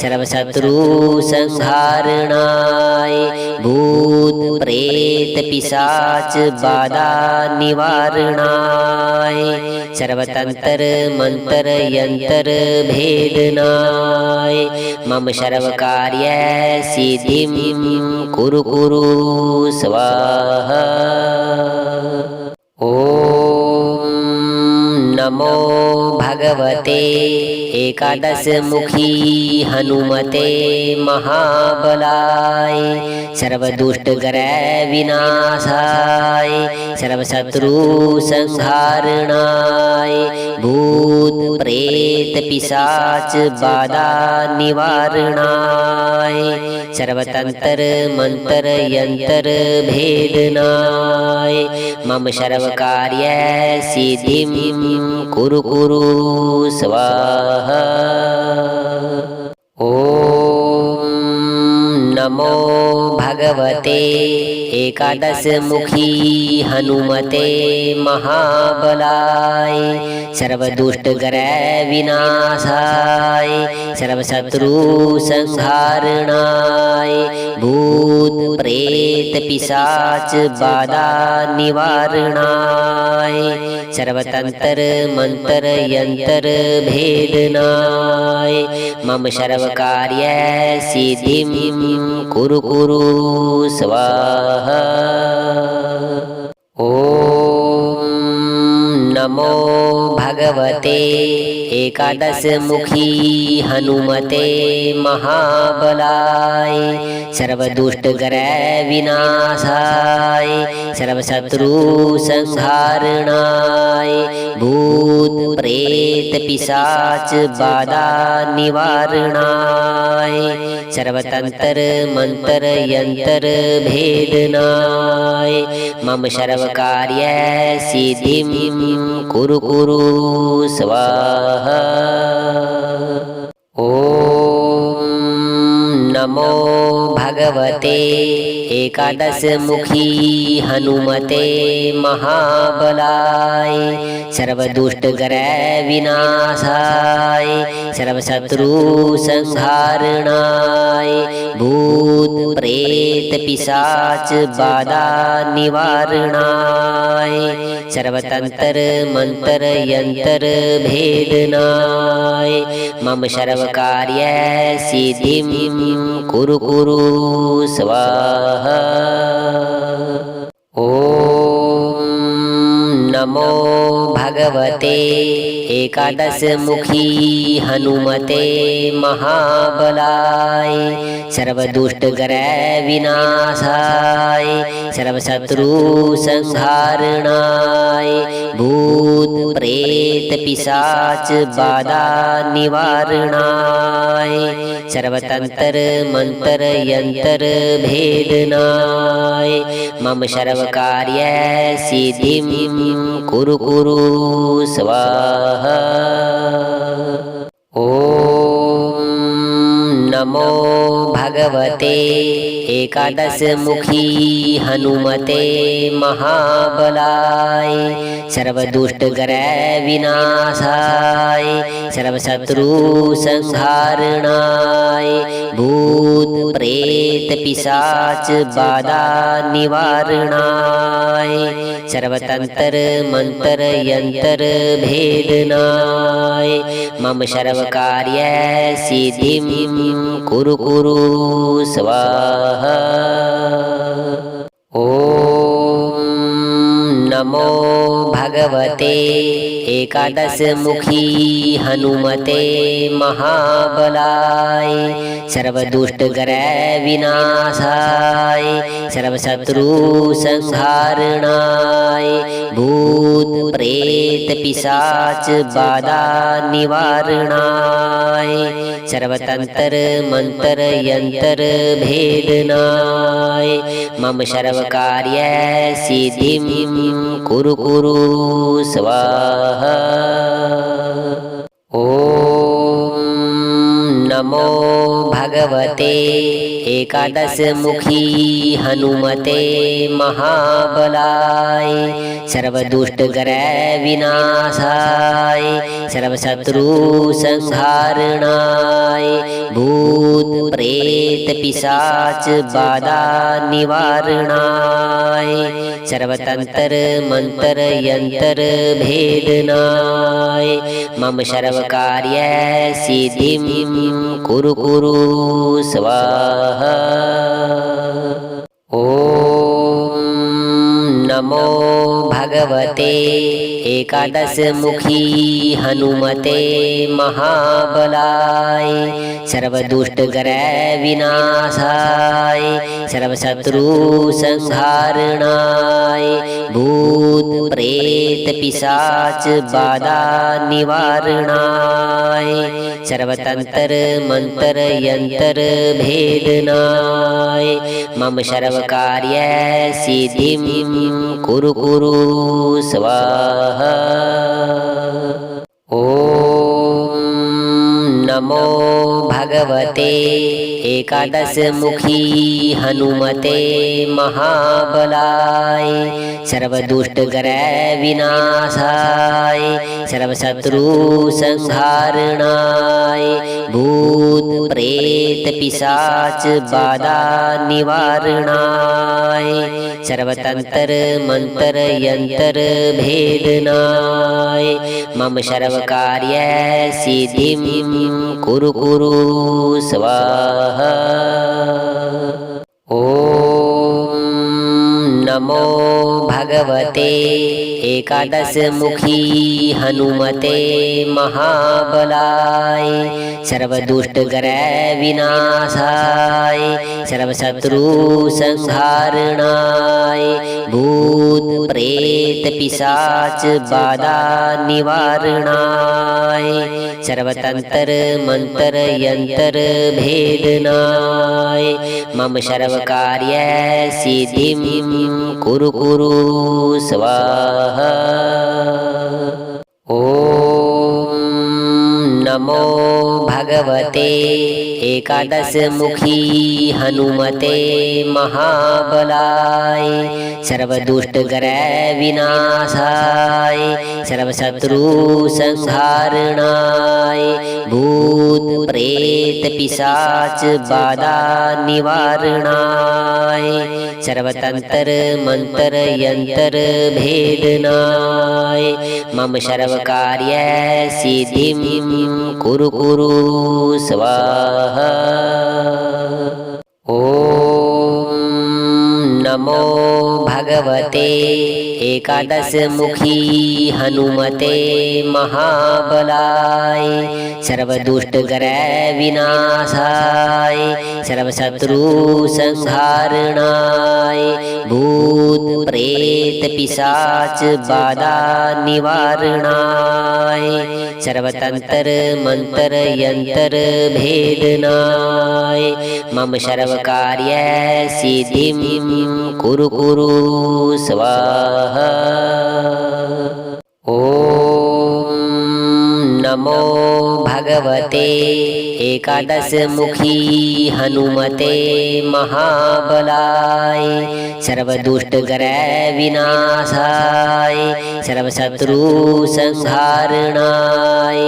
सर्व शत्रु संहारणाय भूत प्रेत पिशाच बाधा निवारणाय सर्वतंत्र मंत्र यंत्र भेदनाय मम सर्व कार्य सिद्धिं कुरु कुरु स्वाहा। ओम नमो भगवते एकादश मुखी हनुमते महाबलाय सर्व दुष्ट ग्रह विनाशाय सर्व शत्रु संहारणाय भूत प्रेत पिशाच बाधा निवारणाय सर्वतंत्र मंत्र यंत्र भेदनाय मम सर्व कार्य सिद्धिं कुरु कुरु स्वाहा। ओम नमो भगवते एकादश मुखी हनुमते महाबलाय सर्व दुष्ट ग्रह विनाशाय सर्व शत्रु संहारणाय भूत प्रेत पिशाच बाधा निवारणाय सर्वतंत्र मंत्र यंत्र भेदनाय मम सर्व कार्य सिद्धिं कुरु कुरु स्वाहा। ओम नमो भगवते एकादश मुखी हनुमते महाबलाय सर्व दुष्ट ग्रह विनाशाय सर्व शत्रु संहारणाय भूत प्रेत पिशाच बाधा निवारणाय सर्वतंत्र मंत्र यंत्र भेदनाय मम सर्व कार्य सिद्धिं कुरु कुरु स्वाहा। ओम नमो भगवते एकादश मुखी हनुमते महाबलाय सर्व दुष्ट ग्रह विनाशाय सर्व शत्रु संहारणाय भूत प्रेत पिशाच बाधा निवारणाय सर्वतंत्र मंत्र यंत्र भेदनाय मम सर्व कार्य सिद्धिं कुरु कुरु स्वाहा। ओम नमो भगवते एकादश मुखी हनुमते महाबलाय सर्व दुष्ट ग्रह विनाशाय सर्व शत्रु संहारणाय भूत प्रेत पिशाच बाधा निवारणाय सर्वतंत्र मंत्र यंत्र भेदनाय मम सर्व कार्य सिद्धिं कुरु कुरु स्वाहा। ओम नमो भगवते एकादश मुखी हनुमते महाबलाय सर्व दुष्ट ग्रह विनाशाय सर्व शत्रु संहारणाय भूत प्रेत पिशाच बाधा निवारणाय सर्वतंत्र मंत्र यंत्र भेदनाय मम सर्व कार्य सिद्धिं कुरु कुरु स्वाहा। ओम नमो भगवते एकादश मुखी हनुमते महाबलाय सर्व दुष्ट ग्रह विनाशाय सर्व शत्रु संहारणाय भूत प्रेत पिशाच बाधा निवारणाय सर्वतंत्र मंत्र यंत्र भेदनाय मम सर्व कार्य सिद्धिं कुरु कुरु स्वाहा। ओम नमो भगवते एकादशमुखी हनुमते महाबलाय सर्वदुष्टग्रह विनाशाय सर्वशत्रु संहारणाय भूत प्रेत पिशाच बाधा निवारणाय सर्वतंत्र मंत्र यंत्र भेदनाय मम सर्वकार्य सिद्धिं कुरु कुरु स्वाहा। ओम नमो भगवते एकादशमुखी हनुमते महाबलाय सर्वदुष्टग्रह विनाशाय सर्वशत्रु संहारणाय भूत प्रेत पिशाच बाधा निवारणाय सर्वतंत्र मंत्र यंत्र भेदनाय मम सर्वकार्य सिद्धिं कुरु कुरु स्वाहा। ओम नमो भगवते एकादशमुखी हनुमते महाबलाय सर्वदुष्टग्रह विनाशाय सर्वशत्रु संहारणाय भूत प्रेत पिशाच बाधा निवारणाय सर्वतंत्र मंत्र यंत्र भेदनाय मम सर्वकार्य सिद्धिं कुरु कुरु स्वाहा। ओम नमो भगवते एकादशमुखी हनुमते महाबलाय सर्वदुष्टग्रह विनाशाय सर्वशत्रु संहारणाय भूत प्रेत पिशाच बाधा निवारणाय सर्वतंत्र मंत्र यंत्र भेदनाय मम सर्वकार्य सिद्धिं कुरु कुरु स्वाहा। ओम नमो भगवते एकादशमुखी हनुमते महाबलाय सर्वदुष्टग्रह विनाशाय सर्वशत्रु संहारणाय भूत प्रेत पिशाच बाधा निवारणाय सर्वतंत्र मंत्र यंत्र भेदनाय मम सर्वकार्य सिद्धिं कुरु कुरु स्वाहा। ओम नमो भगवते एकादशमुखी हनुमते महाबलाय सर्वदुष्टग्रह विनाशाय सर्वशत्रु संहारणाय भूत प्रेत पिशाच बाधा निवारणाय सर्वतंत्र मंत्र यंत्र भेदनाय मम सर्वकार्य सिद्धिं कुरु कुरु स्वाहा। ओम नमो भगवते एकादशमुखी हनुमते महाबलाय सर्वदुष्टग्रह विनाशाय सर्वशत्रु संहारणाय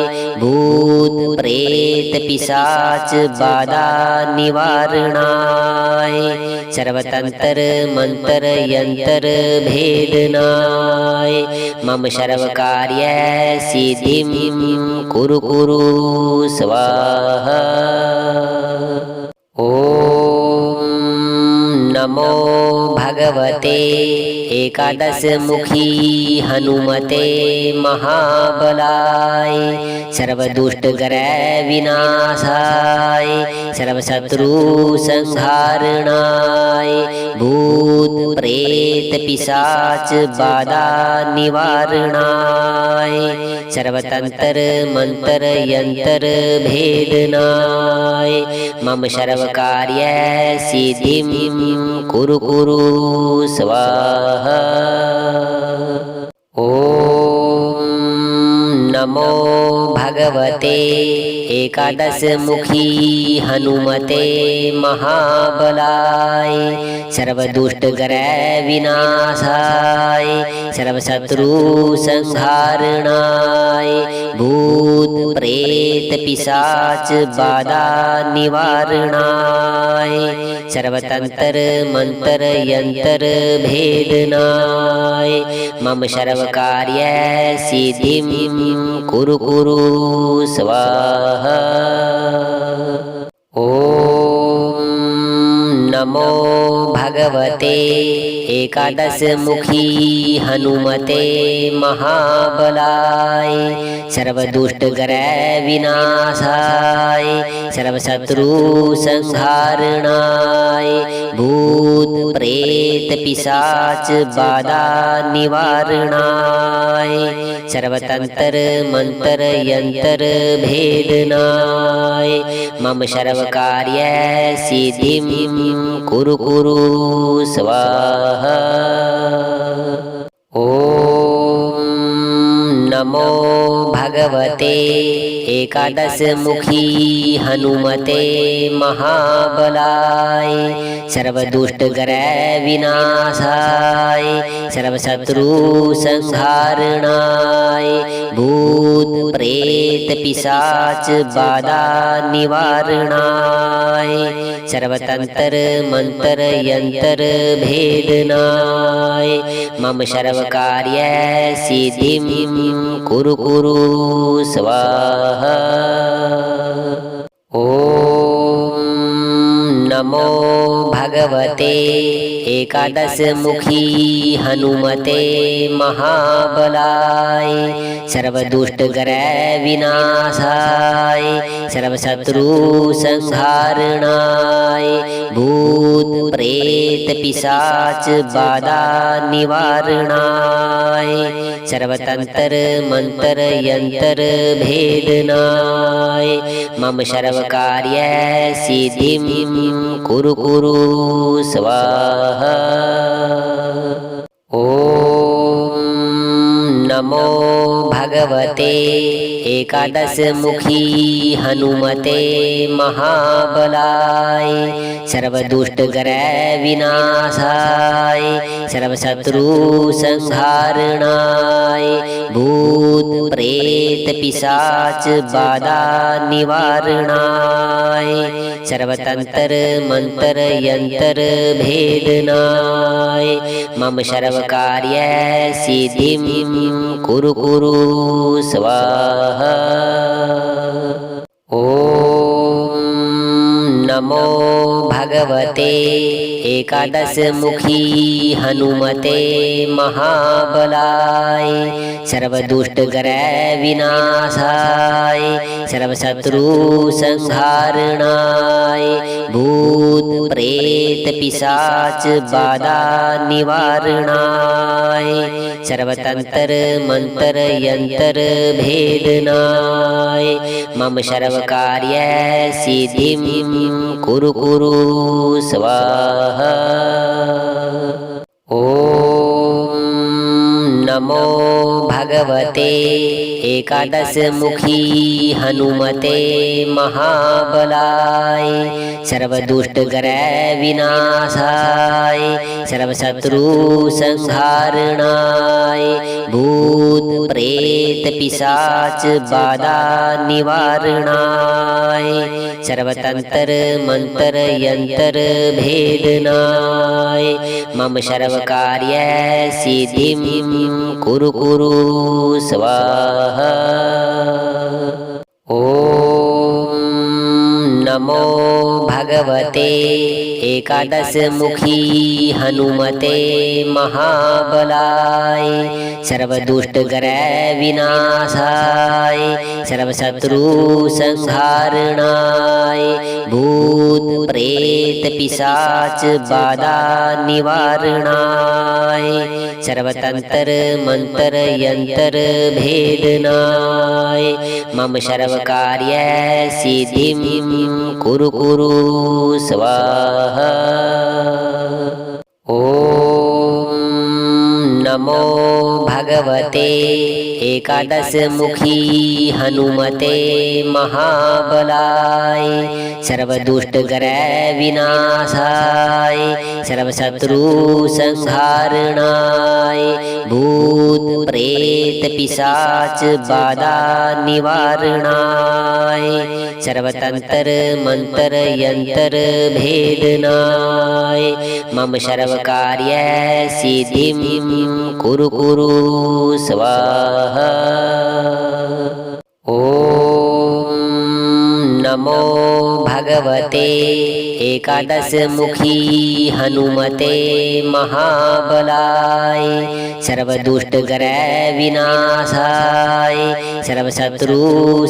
भूत प्रेत पिशाच बाधा निवारणाय सर्वतंत्र मंत्र यंत्र भेदनाय मम सर्वकार्य सिद्धिं कुरु कुरु स्वाहा। ओम नमो भगवते एकादशमुखी हनुमते महाबलाय सर्वदुष्टग्रह विनाशाय सर्वशत्रु संहारणाय भूत प्रेत पिशाच बाधा निवारणाय सर्वतंत्र मंत्र यंत्र भेदनाय मम सर्वकार्य सिद्धिं कुरु कुरु स्वाहा। ओम नमो भगवते एकादशमुखी हनुमते महाबलाय सर्वदुष्टग्रह विनाशाय सर्वशत्रु संहारणाय भूत प्रेत पिशाच बाधा निवारणाय सर्वतंत्र मंत्र यंत्र भेदनाय मम सर्वकार्य सिद्धिं कुरु कुरु स्वाहा। ओम नमो भगवते एकादशमुखी हनुमते महाबलाय सर्वदुष्टग्रह विनाशाय सर्वशत्रु संहारणाय भूत प्रेत पिशाच बाधा निवारणाय सर्वतंत्र मंत्र यंत्र भेदनाय मम सर्वकार्य सिद्धिं कुरु कुरु स्वाहा। ओम नमो भगवते एकादशमुखी हनुमते महाबलाय सर्वदुष्टग्रह विनाशाय सर्वशत्रु संहारणाय भूत प्रेत पिशाच बाधा निवारणाय सर्वतंत्र मंत्र यंत्र भेदनाय मम सर्वकार्य सिद्धिं कुरु कुरु स्वाहा। ओम नमो भगवते एकादशमुखी हनुमते महाबलाय सर्वदुष्टग्रह विनाशाय सर्वशत्रु संहारणाय भूत प्रेत पिशाच बाधा निवारणाय सर्वतंत्र मंत्र यंत्र भेदनाय मम सर्वकार्य सिद्धिं कुरु कुरु स्वाहा। ओम नमो भगवते एकादशमुखी हनुमते महाबलाय सर्वदुष्टग्रह विनाशाय सर्वशत्रु संहारणाय भूत प्रेत पिशाच बाधा निवारणाय सर्वतंत्र मंत्र यंत्र भेदनाय मम सर्वकार्य सिद्धिं कुरु कुरु स्वाहा। ओम नमो भगवते एकादशमुखी हनुमते महाबलाय सर्वदुष्टग्रह विनाशाय सर्वशत्रु संहारणाय भूत प्रेत पिशाच बाधा निवारणाय सर्वतंत्र मंत्र यंत्र भेदनाय मम सर्वकार्य सिद्धिं कुरु कुरु स्वाहा। ओम नमो भगवते एकादशमुखी हनुमते महाबलाय सर्वदुष्टग्रह विनाशाय सर्वशत्रु संहारणाय भूत प्रेत पिशाच बाधा निवारणाय सर्वतंत्र मंत्र यंत्र भेदनाय मम सर्वकार्य सिद्धिं कुरु कुरु स्वाहा। ओम नमो भगवते एकादशमुखी हनुमते महाबलाय सर्वदुष्टग्रह विनाशाय सर्वशत्रु संहारणाय भूत प्रेत पिशाच बाधा निवारणाय सर्वतंत्र मंत्र यंत्र भेदनाय मम सर्वकार्य सिद्धिं कुरु कुरु स्वाहा। ओम नमो भगवते एकादशमुखी हनुमते महाबलाय सर्वदुष्टग्रह विनाशाय सर्वशत्रु संहारणाय भूत प्रेत पिशाच बाधा निवारणाय सर्वतंत्र मंत्र यंत्र भेदनाय मम सर्वकार्य सिद्धिं कुरु कुरु स्वाहा। ओम नमो भगवते एकादशमुखी हनुमते महाबलाय सर्वदुष्टग्रह विनाशाय सर्वशत्रु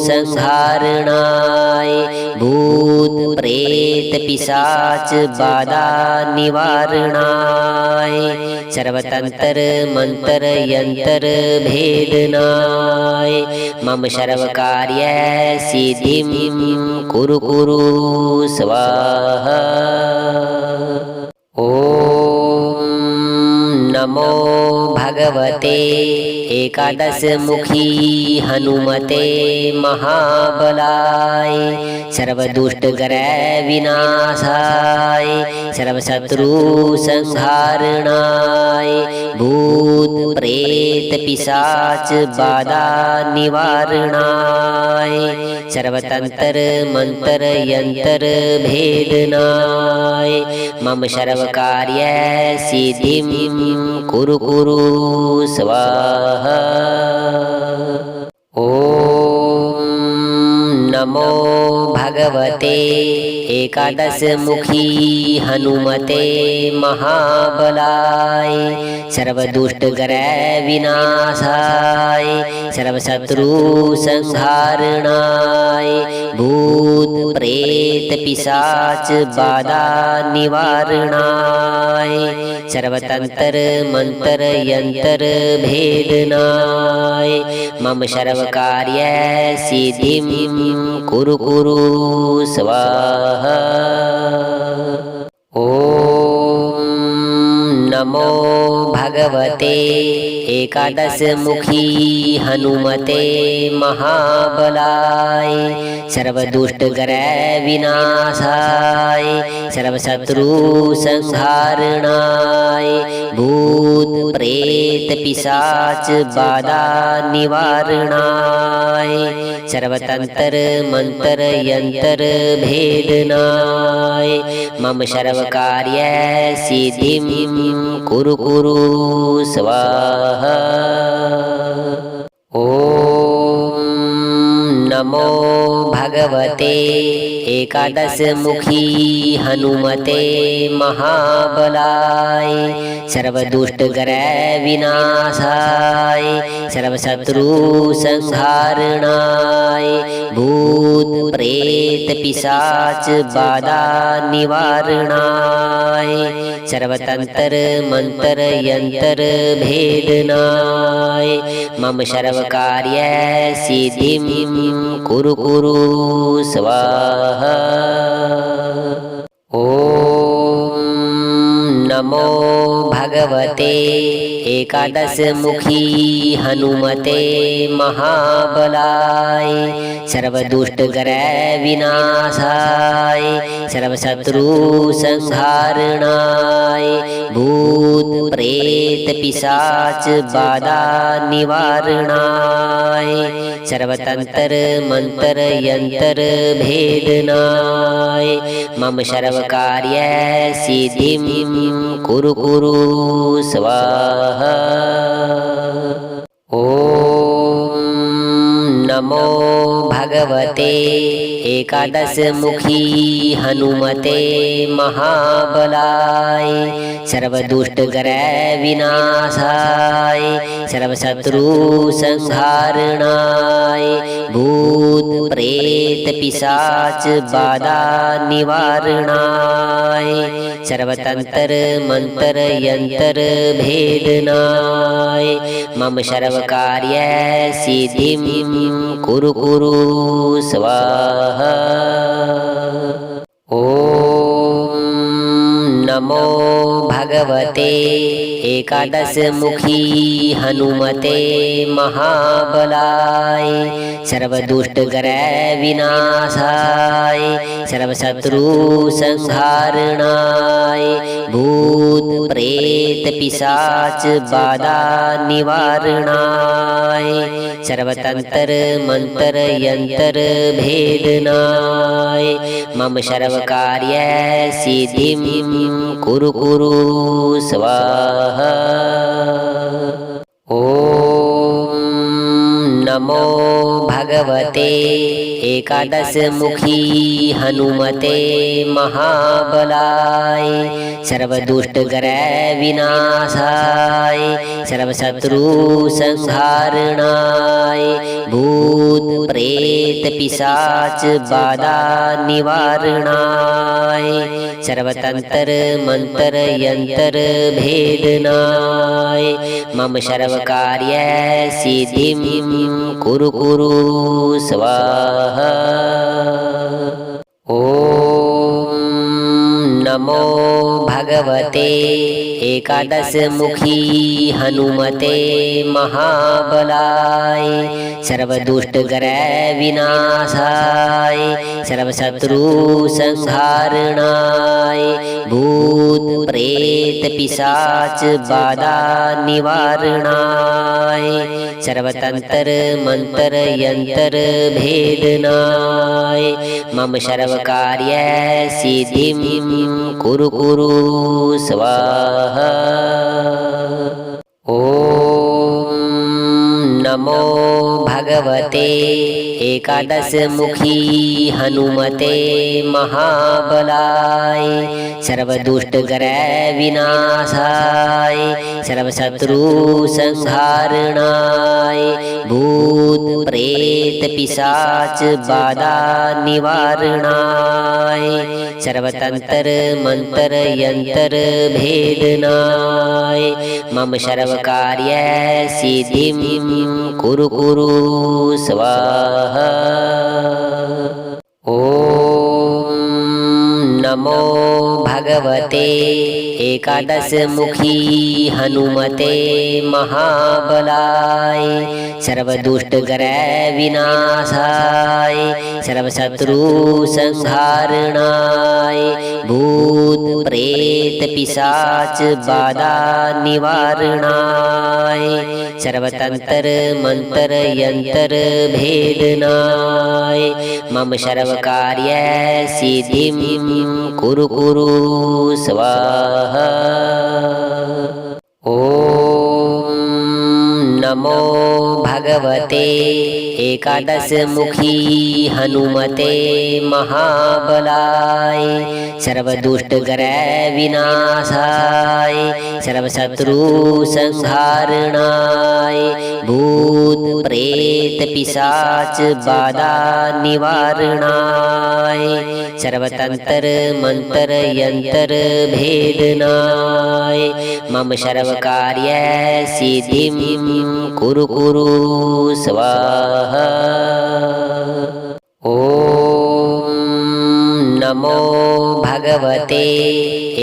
संहारणाय भूत प्रेत पिशाच बाधा निवारणाय सर्वतंत्र मंत्र यंत्र भेदनाय मम सर्वकार्य सिद्धिं कुरु कुरु स्वाहा। ओम नमो भगवते एकादशमुखी हनुमते महाबलाय सर्वदुष्टग्रह विनाशाय सर्वशत्रु संहारणाय भूत प्रेत पिशाच बाधा निवारणाय सर्वतंत्र मंत्र यंत्र भेदनाय मम सर्वकार्य सिद्धिं कुरु कुरु स्वाहा। ओम नमो भगवते एकादशमुखी हनुमते महाबलाय सर्वदुष्टग्रह विनाशाय सर्वशत्रु संहारणाय भूत प्रेत पिशाच बाधा निवारणाय सर्वतंत्र मंत्र यंत्र भेदनाय मम सर्वकार्य सिद्धिं कुरु कुरु स्वाहा। ओम नमो भगवते एकादशमुखी हनुमते महाबलाय सर्वदुष्टग्रह विनाशाय सर्वशत्रु संहारणाय भूत प्रेत पिशाच बाधा निवारणाय सर्वतंत्र मंत्र यंत्र भेदनाय मम सर्वकार्य सिद्धिं कुरु कुरु स्वाहा। ओम नमो भगवते एकादशमुखी हनुमते महाबलाय सर्वदुष्टग्रह विनाशाय सर्वशत्रु संहारणाय भूत प्रेत पिशाच बाधा निवारणाय सर्वतंत्र मंत्र यंत्र भेदनाय मम सर्वकार्य सिद्धिं कुरु कुरु स्वाहा। ओम नमो भगवते एकादशमुखी हनुमते महाबलाय सर्वदुष्टग्रह विनाशाय सर्वशत्रु संहारणाय भूत प्रेत पिशाच बाधा निवारणाय सर्वतंत्र मंत्र यंत्र भेदनाय मम सर्वकार्य सिद्धिं कुरु कुरु स्वाहा। ओम नमो भगवते एकादशमुखी हनुमते महाबलाय सर्वदुष्टग्रह विनाशाय सर्वशत्रु संहारणाय भूत प्रेत पिशाच बाधा निवारणाय सर्वतंत्र मंत्र यंत्र भेदनाय मम सर्वकार्य सिद्धिं कुरु कुरु स्वाहा। ओम नमो भगवते एकादश मुखी हनुमते महाबलाय सर्वदुष्ट ग्रह विनाशाय सर्वशत्रु संहारणाय भूत प्रेत पिशाच बाधा निवारणाय सर्वतंत्र मंत्र यंत्र भेदनाय मम सर्व कार्य सिद्धिं कुरु कुरु स्वाहा। ओम नमो भगवते एकादश मुखी हनुमते महाबलाय सर्वदुष्ट ग्रह विनाशाय सर्वशत्रु संहारणाय भूत प्रेत पिशाच बाधा निवारणाय सर्वतंत्र मंत्र यंत्र भेदनाय मम सर्व कार्य सिद्धिं कुरु कुरु स्वाहा। ओम नमो भगवते एकादश मुखी हनुमते महाबलाय सर्वदुष्ट ग्रह विनाशाय सर्वशत्रु संहारणाय भूत प्रेत पिशाच बाधा निवारणाय सर्वतंत्र मंत्र यंत्र भेदनाय मम सर्व कार्य सिद्धिं कुरु कुरु स्वाहा। ओम नमो भगवते एकादश मुखी हनुमते महाबलाय सर्वदुष्ट ग्रह विनाशाय सर्वशत्रु संहारणाय भूत प्रेत पिशाच बाधा निवारणाय सर्वतंत्र मंत्र यंत्र भेदनाय मम सर्व कार्य सिद्धिं कुरु कुरु स्वाहा। ओम नमो भगवते एकादश मुखी हनुमते महाबलाय सर्वदुष्ट ग्रह विनाशाय सर्वशत्रु संहारणाय भूत प्रेत पिशाच बाधा निवारणाय सर्वतंत्र मंत्र यंत्र भेदनाय मम सर्व कार्य सिद्धिं कुरु कुरु स्वाहा। ओम नमो भगवते एकादश मुखी हनुमते महाबलाय सर्वदुष्ट ग्रह विनाशाय सर्वशत्रु संहारणाय भूत प्रेत पिशाच बाधा निवारणाय सर्वतंत्र मंत्र यंत्र भेदनाय मम सर्व कार्य सिद्धिं कुरु कुरु स्वाहा। ओम नमो भगवते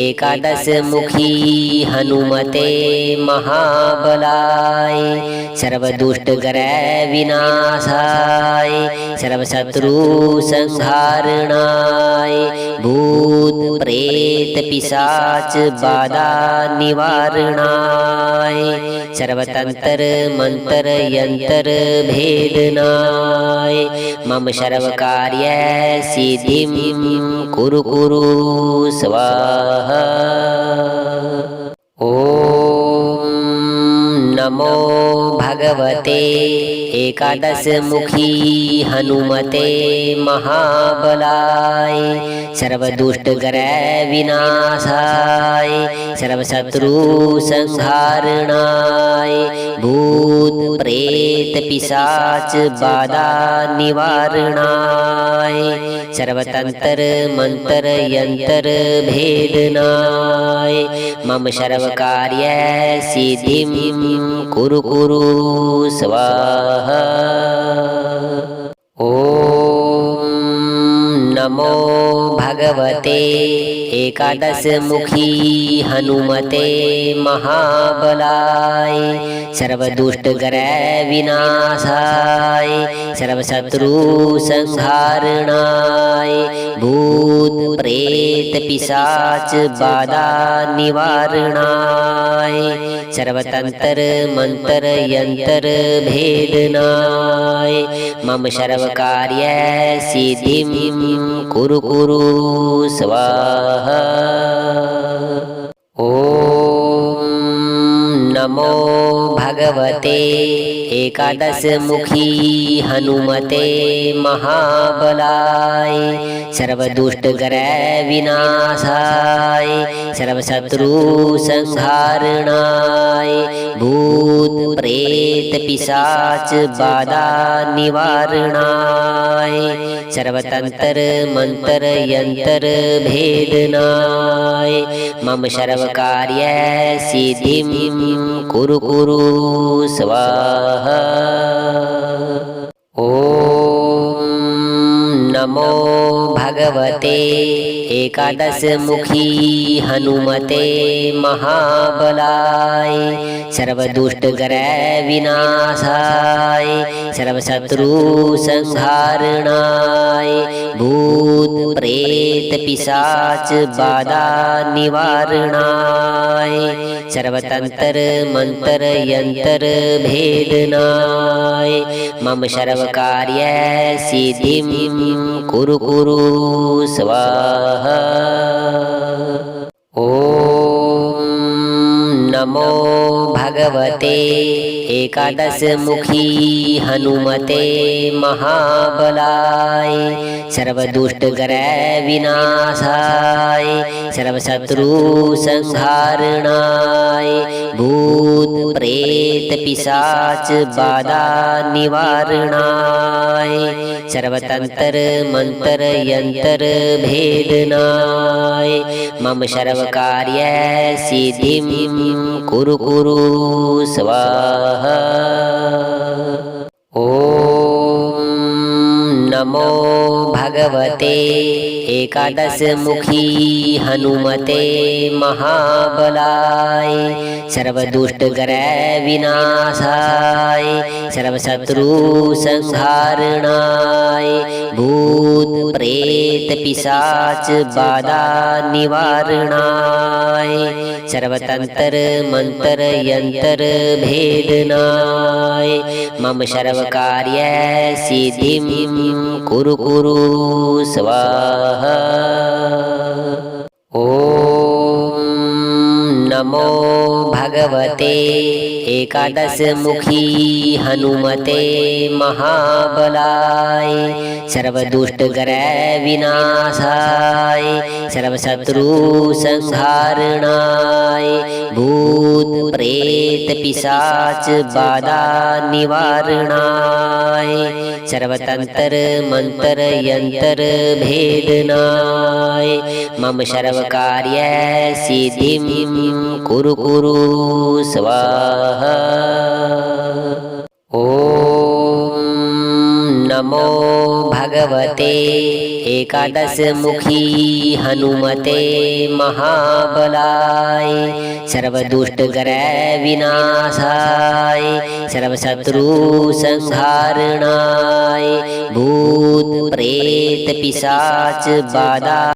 एकादश मुखी हनुमते महाबलाय सर्वदुष्ट ग्रह विनाशाय सर्वशत्रु संहारणाय भूत प्रेत पिशाच बाधा निवारणाय सर्वतंत्र मंत्र यंत्र भेदनाय मम सर्व कार्य सिद्धिं कुरु कुरु स्वाहा। ओम नमो भगवते एकादश मुखी हनुमते महाबलाय सर्वदुष्ट ग्रह विनाशाय सर्वशत्रु संहारणाय भूत प्रेत पिशाच बाधा निवारणाय सर्वतंत्र मंत्र यंत्र भेदनाय मम सर्व कार्य सिद्धिं कुरु कुरु स्वाहा। ओम नमो नमो भगवते एकादशमुखी हनुमते महाबलाय सर्वदुष्टग्रह विनाशाय सर्वशत्रु संहारणाय भूत प्रेत पिशाच बाधा निवारणाय सर्वतंत्र मंत्र यंत्र भेदनाय मम सर्वकार्य सिद्धिं कुरु कुरु स्वाहा। ओम नमो भगवते एकादशमुखी हनुमते महाबलाय सर्वदुष्टग्रह विनाशाय सर्वशत्रु संहारणाय भूत प्रेत पिशाच बाधा निवारणाय सर्वतंत्र मंत्र यंत्र भेदनाय मम सर्वकार्य सिद्धिं कुरु कुरु स्वाहा। ओम नमो भगवते एकादशमुखी हनुमते महाबलाय सर्वदुष्टग्रह विनाशाय सर्वशत्रु संहारणाय भूत प्रेत पिशाच बाधा निवारणाय सर्वतंत्र मंत्र यंत्र भेदनाय मम सर्वकार्य सिद्धिं कुरु कुरु स्वाहा। ओम नमो भगवते एकादशमुखी हनुमते महाबलाय सर्वदुष्टग्रह विनाशाय सर्वशत्रु संहारणाय भूत प्रेत पिशाच बाधा निवारणाय सर्वतंत्र मंत्र यंत्र भेदनाय मम सर्वकार्य सिद्धिं कुरु कुरु स्वाहा। ओम नमो भगवते एकादशमुखी हनुमते महाबलाय सर्वदुष्टग्रह विनाशाय सर्वशत्रु संहारणाय भूत प्रेत पिशाच बाधा निवारणाय सर्वतंत्र मंत्र यंत्र भेदनाय मम सर्वकार्य सिद्धिं कुरु कुरु स्वाहा। ओम नमो भगवते एकादशमुखी हनुमते महाबलाय सर्वदुष्टग्रह विनाशाय सर्वशत्रु संहारणाय भूत प्रेत पिशाच बाधा निवारणाय सर्वतंत्र मंत्र यंत्र भेदनाय मम सर्वकार्य सिद्धिं कुरु कुरु स्वाहा। ओम नमो भगवते एकादशमुखी हनुमते महाबलाय सर्वदुष्टग्रह विनाशाय सर्वशत्रु संहारणाय भूत प्रेत पिशाच बाधा